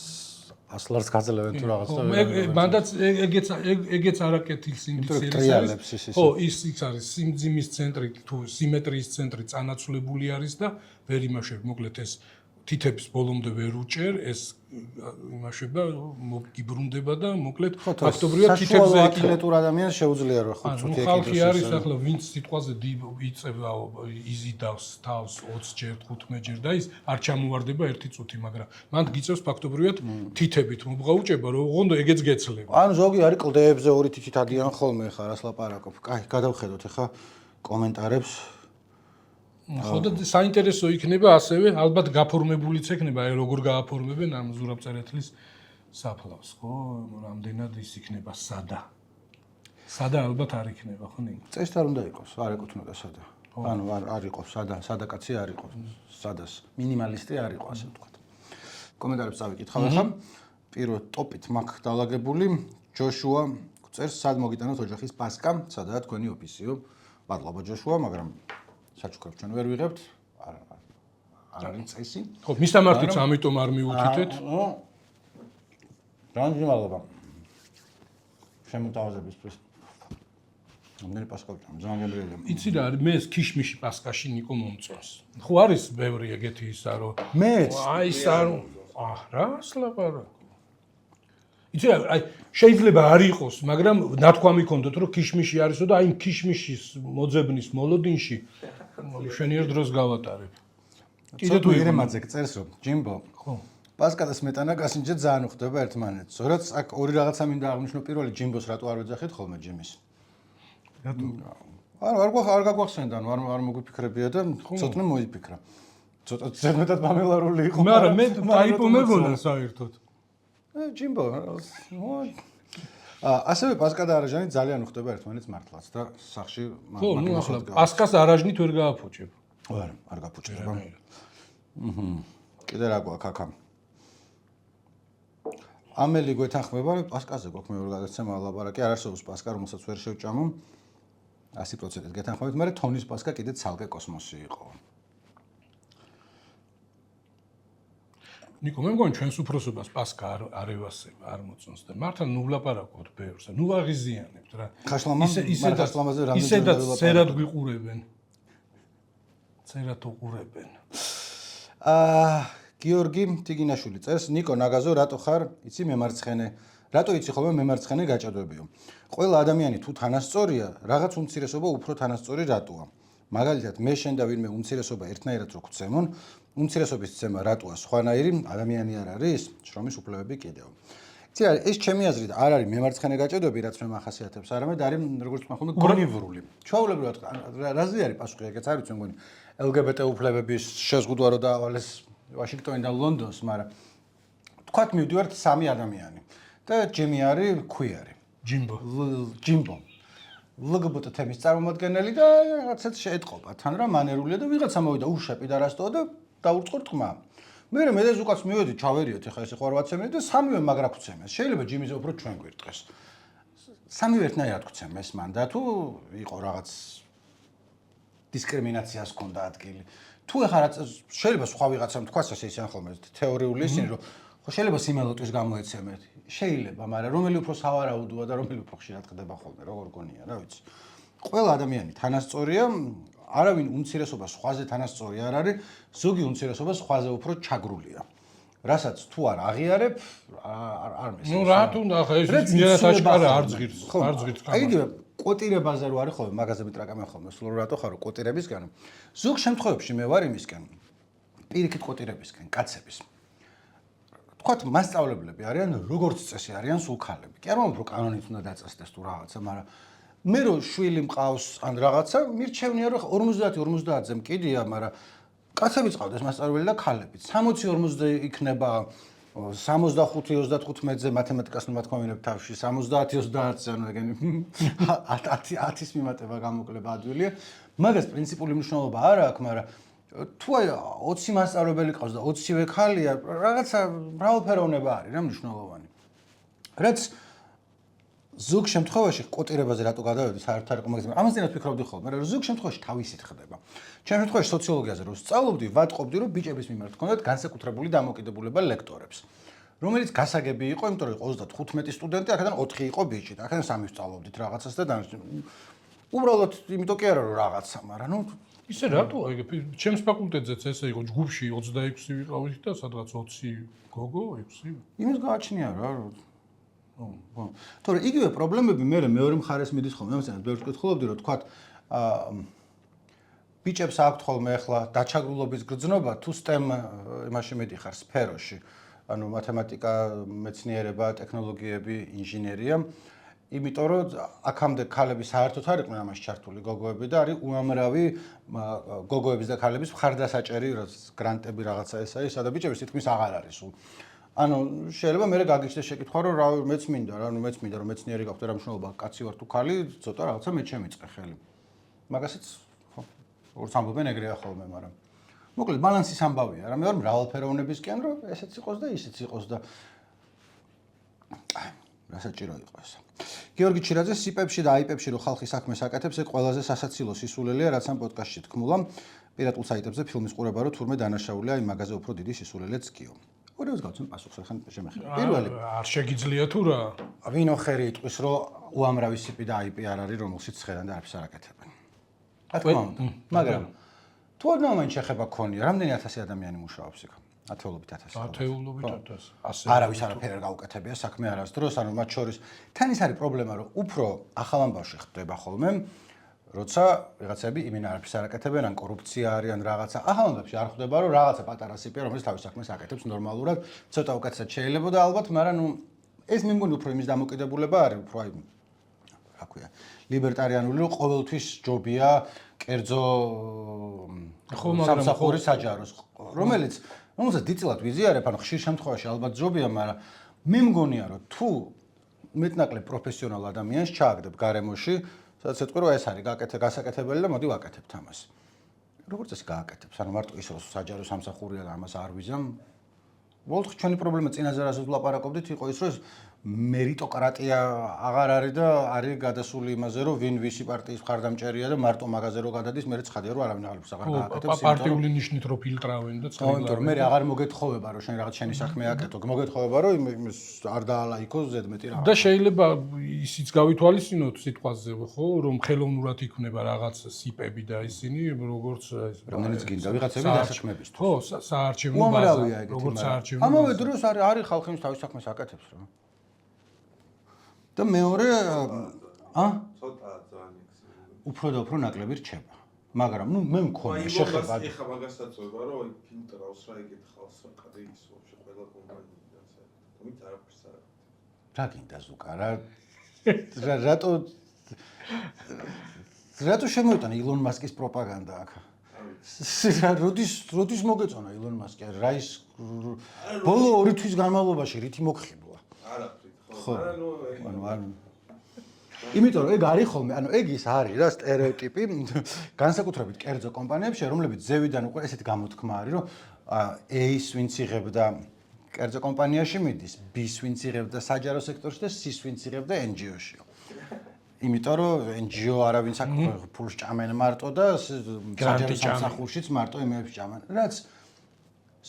ასლარს გაძლევენ თუ რაღაც და მანდაც ეგეც არაკეთილს ინდიციერი არის ხო ის არის სიმძიმის центრი თუ სიმეტრიის ცენტრი წანაცვლებული არის და ვერ იმაშებ მოკლედ ეს თითების ბოლომდე ვერ უჭერ ეს იმაშება მოგიბრუნდება და მოკლედ ფაქტობრივად თითებზე ატლეტურ ადამიანს შეუძლია რომ 5 წუთი ეკიდოს ხალხი არის ახლა ვინც სიტყვაზე იწება იზიდავს თავს 20 ჯერ 15 ჯერ და ის არ ჩამოვარდება 1 წუთი მაგრამ მანდ გიწევს ფაქტობრივად თითებით მობღაუჭება რომ ოღონდ ეგეც გეცლება ანუ ზოგი არის კლდეებზე 2 თითით ადიან ხოლმე ხა რას ლაპარაკობ კაი გადავხედოთ ახლა კომენტარებს ხო და საინტერესო იქნება ასევე ალბათ გაფორმებულიც ექნება აი როგორ გააფორმებენ ამ ზურაბწერეთლის საფლავს ხო რამდენად ის იქნება სადა ალბათ არ იქნება ხო ნინო წესით არ უნდა იყოს არ ეკუთვნოდა სადა ანუ არ იყოს სადა კაცი არ იყოს სადას მინიმალისტი არ იყოს ასე ვთქვათ კომენტარებს წავიკითხავ ახლა პირველ ტოპით მაქვს დალაგებული ჯოშუა წერს სად მოგიტანოთ ოჯახის პასკა სადაა თქვენი ოფისიო მადლობა ჯოშუა მაგრამ საჩუქრებს ჩვენ ვერ ვიღებთ არ არის წესი ხო მისამართიც ამიტომ არ მიუთითეთ რანჯი მადლობა შემოთავაზებისთვის მომდენი პასკა ძალიან გემრიელია იცი რა არის მე ეს ქიშმიში პასკაში ნიკო მომწონს ხო არის ბევრი ეგეთი ისა რომ მეც აი ის არ რა სლაპარა იცი რა აი შეიძლება არ იყოს მაგრამ ნათქვამი ქონდოთ რომ ქიშმიში არისო და აი ქიშმიშის მოძებნის მოლოდინში შენიერ დროს გავატარებ. კიდე თუ ერემაძე წერს რომ ჯიმბო. ხო. პასკა და სმეტანა გასინჯეთ ძალიან უხდება ერთმანეთს. როცა აქ ორი რაღაცა მინდა აღნიშნო პირველი ჯიმბოს რატო არ ვეძახით ხოლმე ჯიმის. რატო? არ გაგვახსენდა, არ მოგვიფიქრებია და ცოტნე მოიფიქრა. ცოტა ზედმეტად მამელარული იყო. მაგრამ მე ტაიპო მეგონა საერთოდ. ჯიმბო. ასევე პასკა და არაჟანი ძალიან უხდება ერთმანეთს მართლაც და სახში ხო, ნუ ახლა პასკას არაჟნით ვერ გააფუჭებ. არ გაფუჭდება. კიდე რა გვაქვს აქ? ამელი გვეთანხმება, პასკაზე გვაქვს მეორე გადაცემა ლაპარაკი, არ არსებობს პასკა, რომელსაც ვერ შევჭამო. 100%-ით გეთანხმებით, მაგრამ თონის პასკა კიდე ცალკე კოსმოსი იყო. ნიკო, მე მგონი ჩვენს უფროსობას პასკა არ ევასება, არ მოწონს და მართლა ნუ ვლაპარაკობთ ბევრს, ნუ აღიზიანებთ რა. ხაშლამაზე რამდენჯერ ისედაც სერად გვიყურებენ. წერათ უყურებენ. გიორგი ტიგინაშვილი წერს, ნიკო ნაგაზო, რატო ხარ? იცი მემარცხენე. რატო იცი ხოლმე მემარცხენე გაჭადვებიო? ყველა ადამიანი თუ თანასწორია, რაღაც უმცირესობა უფრო თანასწორი რატოა? მაგალითად, მე შენ და ვინმე უმცირესობა ერთნაირად რო გვცემონ, უმცირესობის ცემა რატოა სხვანაირი ადამიანი არ არის? შრომის უფლებები კიდევ. იცი რა, ეს ჩემი აზრით არ არის მემარცხენე გაჭადვები, რაც მე მახასიათებს, არამედ არის როგორც თქვა ხოლმე გონივრული. ჩვეულებრივად რაზე არის პასუხი, ეგეც არ ვიცი მგონი. LGBT უფლებების შეზღუდვა რო დაავალეს ვაშინგტონიდან ლონდონს, მაგრამ თქვათ მივდივართ სამი ადამიანი და ჯიმი არის ქვიარი. ჯიმბო. LGBT თემის წარმომადგენელი და რაღაცაც შეეთყობა თან რა მანერულია და ვიღაცა მოვიდა უშაპი და რასტო და დაურწყო თქმა. მე მედეს უკაც მივედი ჩავერიოთ ეხლა ეს 8 წელი და სამივე მაგრა გვცემეს. შეიძლება ჯიმიზე უფრო ჩვენ გვირტყეს. სამივე ერთნაირად გვცემეს მან და თუ იყო რაღაც დისკრიმინაციას ჰქონდა ადგილი. თუ ეხლა რაც შეიძლება სხვა ვიღაცამ თქვას ასე ისე ხოლმე თეორიული ისინი რომ ხო შეიძლება სიმელოტვის გამოეცემეთ. შეიძლება, მაგრამ რომელი უფრო სავარაუდოა და რომელი უფრო ხშირად ხდება ხოლმე, როგორ გონია, რა ვიცი. ყველა ადამიანი თანასწორია, არავინ უმცირესობა სხვაზე თანასწორი არ არის, ზოგი უმცირესობა სხვაზე უფრო ჩაგრულია. რასაც თუ არ აღიარებ, არ მესმის. ნუ რა თუნდა ხა ეს მიერად აშკარა არ ზღირს, არ ზღირს. აი იგივე კოტირებაზე რო არის ხოლმე, მაგაზები ტრაკამენ ხოლმე, სულ რატო ხარო კოტირებისგან. ზოგ შემთხვევებში მე ვარ იმისგან, პირიქით კოტირებისგან, კაცების. თქვათ მასწავლებლები არიან, როგორც წესი არიან სულ ქალები. კი არ მომბ რო კანონით უნდა დაწესდეს თუ რაღაცა, მაგრამ მე რო შვილი მყავს ან რაღაცა, მირჩევნია რომ 50-50-ზე მკიდია, მაგრამ კაცებიც ყავდეს მასწავლებელი და ქალებიც. 60-40-ზე იქნება 65-35-ზე მათემატიკას ნუმათქვამინებ თავში, 70-30-ზე, ანუ ეგენი 10-ის მიმატება გამოკლება ადვილია. მაგას პრინციპული მნიშვნელობა არ აქვს, მაგრამ თუ აი 20 მასწავლებელი ყავს და 20-ვე ქალია, რაღაცა მრავალფეროვნება არის რა მნიშვნელოვანი. რაც ზოგ შემთხვევაში კოტირებაზე რატო გადავედი საერთოდ არ იყო მაგაზე. ამაზე რაც ვფიქრობდი ხოლმე, მაგრამ ზოგ შემთხვევაში თავისით ხდება. ჩემ შემთხვევაში სოციოლოგიაზე რო სწავლობდი, ვატყობდი რომ ბიჭების მიმართ ჰქონდათ განსაკუთრებული დამოკიდებულება ლექტორებს. რომელიც გასაგები იყო, იმიტომ რომ 35 სტუდენტი, აქედან 4 იყო ბიჭი და აქედან 3 ვსწავლობდით რაღაცას და უბრალოდ იმიტომ კი არა რომ რაღაცა, მაგრამ ნუ ისე რატო აი ჩემს ფაკულტეტზეც ესე იყო ჯგუფში 26 ვიყავით და სადღაც 20 გოგო 6 იმის გააჩნია რა თორე იგივე პრობლემები მე მეორე მხარეს მიდის ხოლმე ამასთან ბევრს ვკითხულობდი რომ თქვათ ბიჭებს აქვთ ხოლმე ახლა დაჩაგრულობის გრძნობა თუ STEM იმაში მედიხარ სფეროში ანუ მათემატიკა მეცნიერება ტექნოლოგიები ინჟინერია იმიტომ რომ აქამდე ქალები საერთოდ არ იყვნენ ამაში ჩართული გოგოები და არის უამრავი გოგოების და ქალების მხარდასაჭერი გრანტები რაღაცა ესაა ისა და ბიჭების თითქმის აღარ არის სულ ანუ შეიძლება მე გაგიჩნდეს შეკითხვა რომ რა მეც მინდა რა ნუ მეც მინდა რომ მეცნიერი გავხდე რა მნიშვნელობა კაცი ვარ თუ ქალი ცოტა რაღაცა მე ჩემიწყე ხელი მაგასაც ხო ორს ამბობენ ეგრეა ხოლმე მაგრამ მოკლედ ბალანსის ამბავია რა მე ვარ მრავალფეროვნებისკენ რომ ესეც იყოს და ისეც იყოს და რასაჭირო იყო ეს გიორგი ჩირაძე სიპებში და აიპებში რო ხალხი საქმეს აკეთებს ეგ ყველაზე სასაცილო სისულელეა რაც ამ პოდკასტში თქმულა პირატულ საიტებზე ფილმის ყურება რო თურმე დანაშაულია იმ მაგაზე უფრო დიდი სისულელეც გიო ორევს გავცემ პასუხს ახლა შემეხება პირველი არ შეგიძლია თუ რა ვინო ხერი იტყვის რომ უამრავი სიპი და აიპი არ არის რომელშიც ხედან და არაფერს არ აკეთებენ რა თქმა უნდა მაგრამ თუ არ მაინც შეხება ქონია რამდენი 1000 ადამიანი მუშაობს იქ ათეულობით 1000 ასე არავის არაფერ არ გაუკეთებია საქმე არასდროს ანუ მათ შორის თან ის არის პრობლემა რომ უფრო ახალ ამბავში ხდება ხოლმე როცა ვიღაცები იმენ არაფერს არ აკეთებენ ან კორუფცია არის ან რაღაცა ახალ ამბავში არ ხდება რომ რაღაცა პატარა სიპია რომელიც თავის საქმეს აკეთებს ნორმალურად ცოტა უკეთესად შეიძლება და ალბათ მაგრამ ნუ ეს მე მგონი უფრო იმის დამოკიდებულება არის უფრო აი რა ქვია ლიბერტარიანული რომ ყოველთვის ჯობია კერძო სამსახურის საჯაროს რომელიც რომელსაც დიდწილად ვიზიარებ, ანუ ხშირ შემთხვევაში ალბათ ჯობია, მაგრამ მე მგონია, რომ თუ მეტნაკლებ პროფესიონალ ადამიანს ჩააგდებ გარემოში, სადაც ეთქვი, რომ ეს არის გასაკეთებელი და მოდი ვაკეთებთ ამას. როგორც ეს გააკეთებს, ანუ მარტო ის რომ საჯარო სამსახურია და ამას არ ვიზამ. უბრალოდ ჩვენი პრობლემა წინაზე რასაც ვლაპარაკობდით, იყო ის, რომ მერიტოკრატია აღარ არის და არის გადასული იმაზე, რომ ვინ ვისი პარტიის მხარდამჭერია და მარტო მაგაზე რო გადადის, მე ცხადია რომ არავინ აღარ აღარ გააკეთებს. პარტიული ნიშნით რო ფილტრავენ და წყვილავენ. მე აღარ მოგეთხოვება რომ შენ რაღაც შენი საქმე აკეთო. მოგეთხოვება რომ იმის არ დაალაიქოს ზედმეტი რაღაც. და შეიძლება ისიც გავითვალისწინოთ სიტყვაზე, ხო, რომ ხელოვნურად იქნება რაღაც სიპები და ისინი როგორც რომელიც გინდა ვიღაცები დასაქმებისთვის. ხო, საარჩევნო ბაზა, როგორც საარჩევნო. ამავე დროს არის ხალხი ის თავის საქმეს აკეთებს რა. და მეორე ცოტა ძალიან უფრო და უფრო ნაკლები რჩება. მაგრამ მე მქონია შეხება. ეხა მაგასაც ვება რომ ფილტრავს რა ეკითხავს რა ყადი ის ვაფშე ყველა კომპანიიდან საერთოდ. მით არაფერს არ აქვს. რა გინდა ზუკა რა რატო შემოიტანა ილონ მასკის პროპაგანდა აქ? როდის მოგეწონა ილონ მასკი? რა ის ბოლო 2 თვის განმავლობაში რითი მოგხიბლა? არაფრით ხო. იმიტომ რომ ეგ არის ხოლმე, ეგ ის არის რა სტერეოტიპი განსაკუთრებით კერძო კომპანიებში, რომლებიც ზევიდან უკვე ესეთი გამოთქმა არის, რომ A-ს ვინც იღებდა კერძო კომპანიაში მიდის, B-ს ვინც იღებდა საჯარო სექტორში და C-ს ვინც იღებდა NGO-ში. იმიტომ რომ NGO არავინ ფულს ჭამენ მარტო და საჯარო სამსახურშიც მარტო იმეებს ჭამენ. რაც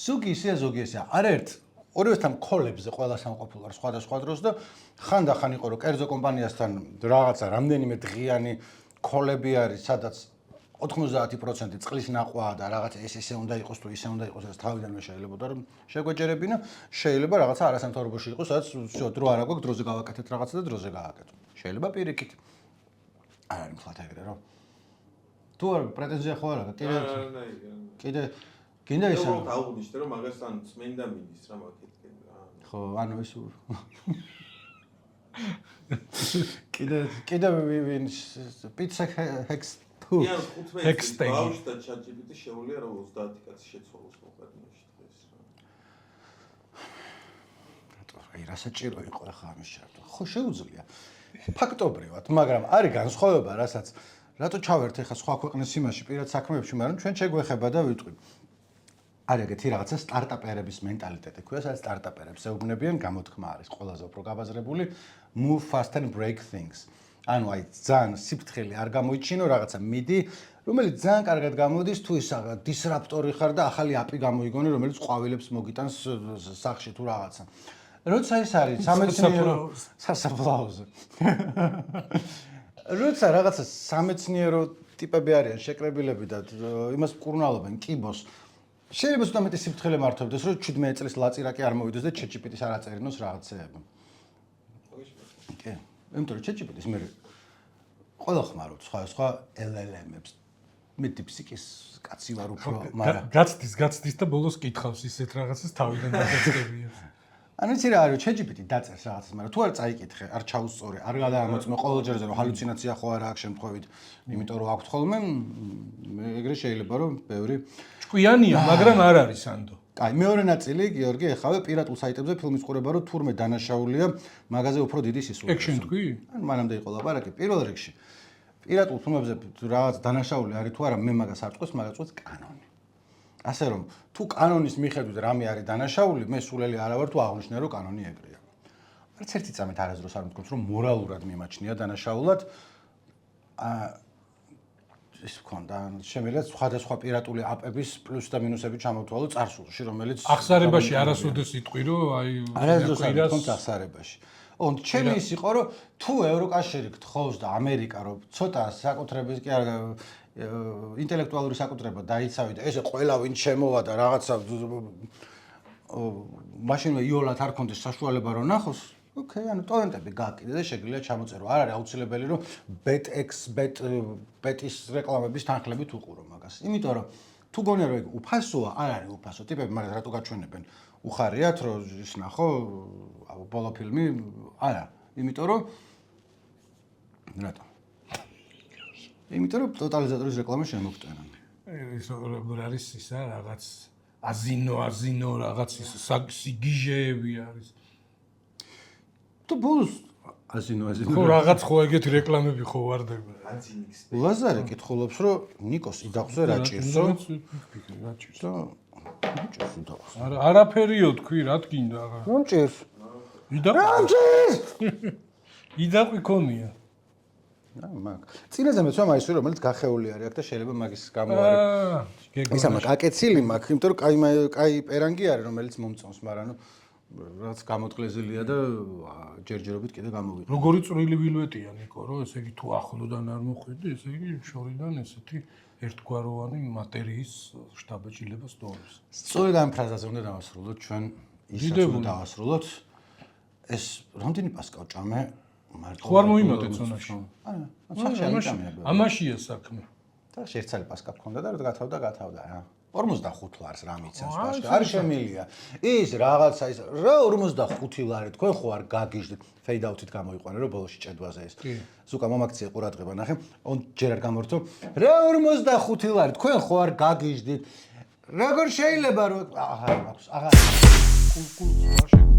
ზოგი ისეა, ზოგი ისეა. არაერთ ორივესთან კოლებზე ყველა სამყოფილო არ სხვადასხვა დროს და ხანდახან იყო რომ კერძო კომპანიასთან რაღაცა რამდენიმე დღიანი კოლები არის, სადაც 90% წყლის ნაყვაა და რაღაცა ესე უნდა იყოს თუ ისე უნდა იყოს, ეს თავიდანვე შეიძლება რომ შეგვეჯერებინა, შეიძლება რაღაცა არასამთავრობოში იყოს, სადაც დრო არ აქვს, დროზე გავაკეთეთ რაღაცა და დროზე გააკეთო. შეიძლება პირიქით. არ არის მთლად ეგრე რომ თუ არ პრეტენზია ხო არ აქვს, კიდე გინდა ისე რომ დაუღნიშნე რომ მაგასთან წმენდა მიდის რა მაგეთკენ რა. ხო, ანუ ეს კიდე ვინ პიცა ჰექს თუ ჰექსტეინი ბავშვთა ChatGPT შეუძლია რომ 30 კაცი შეცვალოს მოყარნაში დღეს რა. რატო რა საჭირო იყო ახლა ამის ჩართვა? ხო შეუძლია. ფაქტობრივად, მაგრამ არის განსხვავება, რასაც რატო ჩავერთ ახლა სხვა ქვეყნის იმაში პირად საქმეებში, მაგრამ ჩვენ შეგვეხება და ვიტყვი. არის ეგეთი რაღაცა სტარტაპერების მენტალიტეტი, ქვია, სადაც სტარტაპერებს ეუბნებიან, გამოთქმა არის ყველაზე უფრო გაბაზრებული move fast and break things. ანუ აი ძალიან სიფრთხილე არ გამოიჩინო რაღაცა მიდი, რომელიც ძალიან კარგად გამოდის თუ ის დისრაპტორი ხარ და ახალი API გამოიგონე, რომელიც ყვავილებს მოგიტანს სახში თუ რაღაცა. როცა ის არის სამეცნიერო სასაფლაოზე. როცა რაღაცა სამეცნიერო ტიპები არიან შეკრებილები და იმას მკურნალობენ კიბოს. შეიძლება ცოტა მეტი სიფრთხილე მართობდეს, რომ 17 წლის ლაწირაკი არ მოვიდეს და ChatGPT-ს არ აწერინოს რაღაცეები. კი, იმიტომ რომ ChatGPT-ს მე ყველა ხმარობ სხვა LLM-ებს. მე DeepSeek-ის კაცი ვარ უფრო, მაგრამ გაცდის და ბოლოს კითხავს ისეთ რაღაცას თავიდან დაგეწყებია. ანუ იცი რა არის, ChatGPT დაწერს რაღაცას, მაგრამ თუ არ წაიკითხე, არ ჩაუსწორე, არ გადაამოწმე ყოველჯერზე რომ ჰალუცინაცია ხო არა აქვს შემთხვევით, იმიტომ რომ აქვს ხოლმე ეგრე შეიძლება რომ ბევრი ჭკვიანია, მაგრამ არ არის ანდო. კაი, მეორე ნაწილი, გიორგი, ეხავე პირატულ საიტებზე ფილმის ყურება, რომ თურმე დანაშაულია მაგაზე უფრო დიდი სისულელე. ეგ შენ თქვი? ანუ მანამდე იყო ლაპარაკი პირველ რიგში. პირატულ ფილმებზე რაღაც დანაშაული არის თუ არა, მე მაგას არ წყვეს, მაგას წყვეს კანონი. ასე რომ, თუ კანონის მიხედვით რამე არის დანაშაული, მე სულელი არა ვარ თუ აღნიშნე რომ კანონი ეგრეა. არც ერთი წამით არასდროს არ მithქვს, რომ მორალურად მიმაჩნია დანაშაულად. ის მქონდა, შემიძლია სხვადასხვა პირატული API-ების პლუს და მინუსები ჩამოთვალო წარსულში, რომელიც ახსარებაში არასოდეს იტყვი, რომ აი არასდროს არ მქონდა ახსარებაში. ჩემი ის იყო, რომ თუ ევროკავშირი გთხოვს და ამერიკა რომ ცოტა საკუთრების კი არა ინტელექტუალური საკუთრება დაიცავი და ესე ყველა ვინ შემოვა და რაღაცა მაშინვე იოლად არ კონდეს საშუალება რომ ნახოს, ოკეი, ანუ ტორენტები გააკიდე და შეგიძლია ჩამოწერო. არ არის აუცილებელი რომ bet.x რეკლამების თანხლებით უყურო მაგას. იმიტომ რომ თუ გონია რომ ეგ უფასოა, არ არის უფასო. ტიპები მაგას რატო გაჩვენებენ? უხარიათ რომ ის ნახო ბოლო ფილმი? არა, იმიტომ რომ რატო? იმიტომ რომ ტოტალიზატორის რეკლამა შემოგტენენ. ეს როგორ არის ისა რაღაც აზინო რაღაც ის სიგიჟეები არის. თუ ბოლოს აზინო. ხო რაღაც ხო ეგეთი რეკლამები ხო ვარდება. აზინიქს. ლაზარე კითხულობს რომ ნიკოს იდაყზე რა ჭირსო? რა ჭირსო? ჭირს უდაყს. არაფერიო თქვი, რა თქინდა აღარ. რომ ჭირს. იდაყვი ქონია. მაგ. წინაზე მეც ვამაის რომელიც გახეული არის აქ და შეიძლება მაგის გამო არის. ისა მაგ აკეცილი მაგ, იმიტომ რომ კაი პერანგი არის რომელიც მომწონს, მაგრამ ნუ რაც გამოწყლეზილია და ჯერჯერობით კიდე გამოვიდა. როგორი წვრილი ვილვეტია ნიკო, რომ ესე იგი თუ ახლოდან არ მოხვედი, ესე იგი შორიდან ესეთი ერთგვაროვანი მატერიის შთაბეჭდილება სწორებს. სწორედ ამ ფრაზაზე უნდა დავასრულოთ ჩვენ ისაც უნდა დავასრულოთ. ეს რამდენი პასკა ვჭამე? ხო არ მოიმატეთ ზონაში. ამაშია საქმე. და შეერცალი პასკა გქონდა და გათავდა რა. 45 ლარს რა მიცავს პასკა. არ შემილია. ის რაღაცა ის რა 45 ლარი თქვენ ხო არ გაგიჟდით. ფეიდ აუთით გამოიყვანე რომ ბოლოში ჭედვაზე ეს. ზუკა მომაქცია ყურადღება ნახე. ჯერ არ გამორთო. რა 45 ლარი თქვენ ხო არ გაგიჟდით. როგორ შეიძლება რომ აღარ მაქვს აღარ კულკულს არ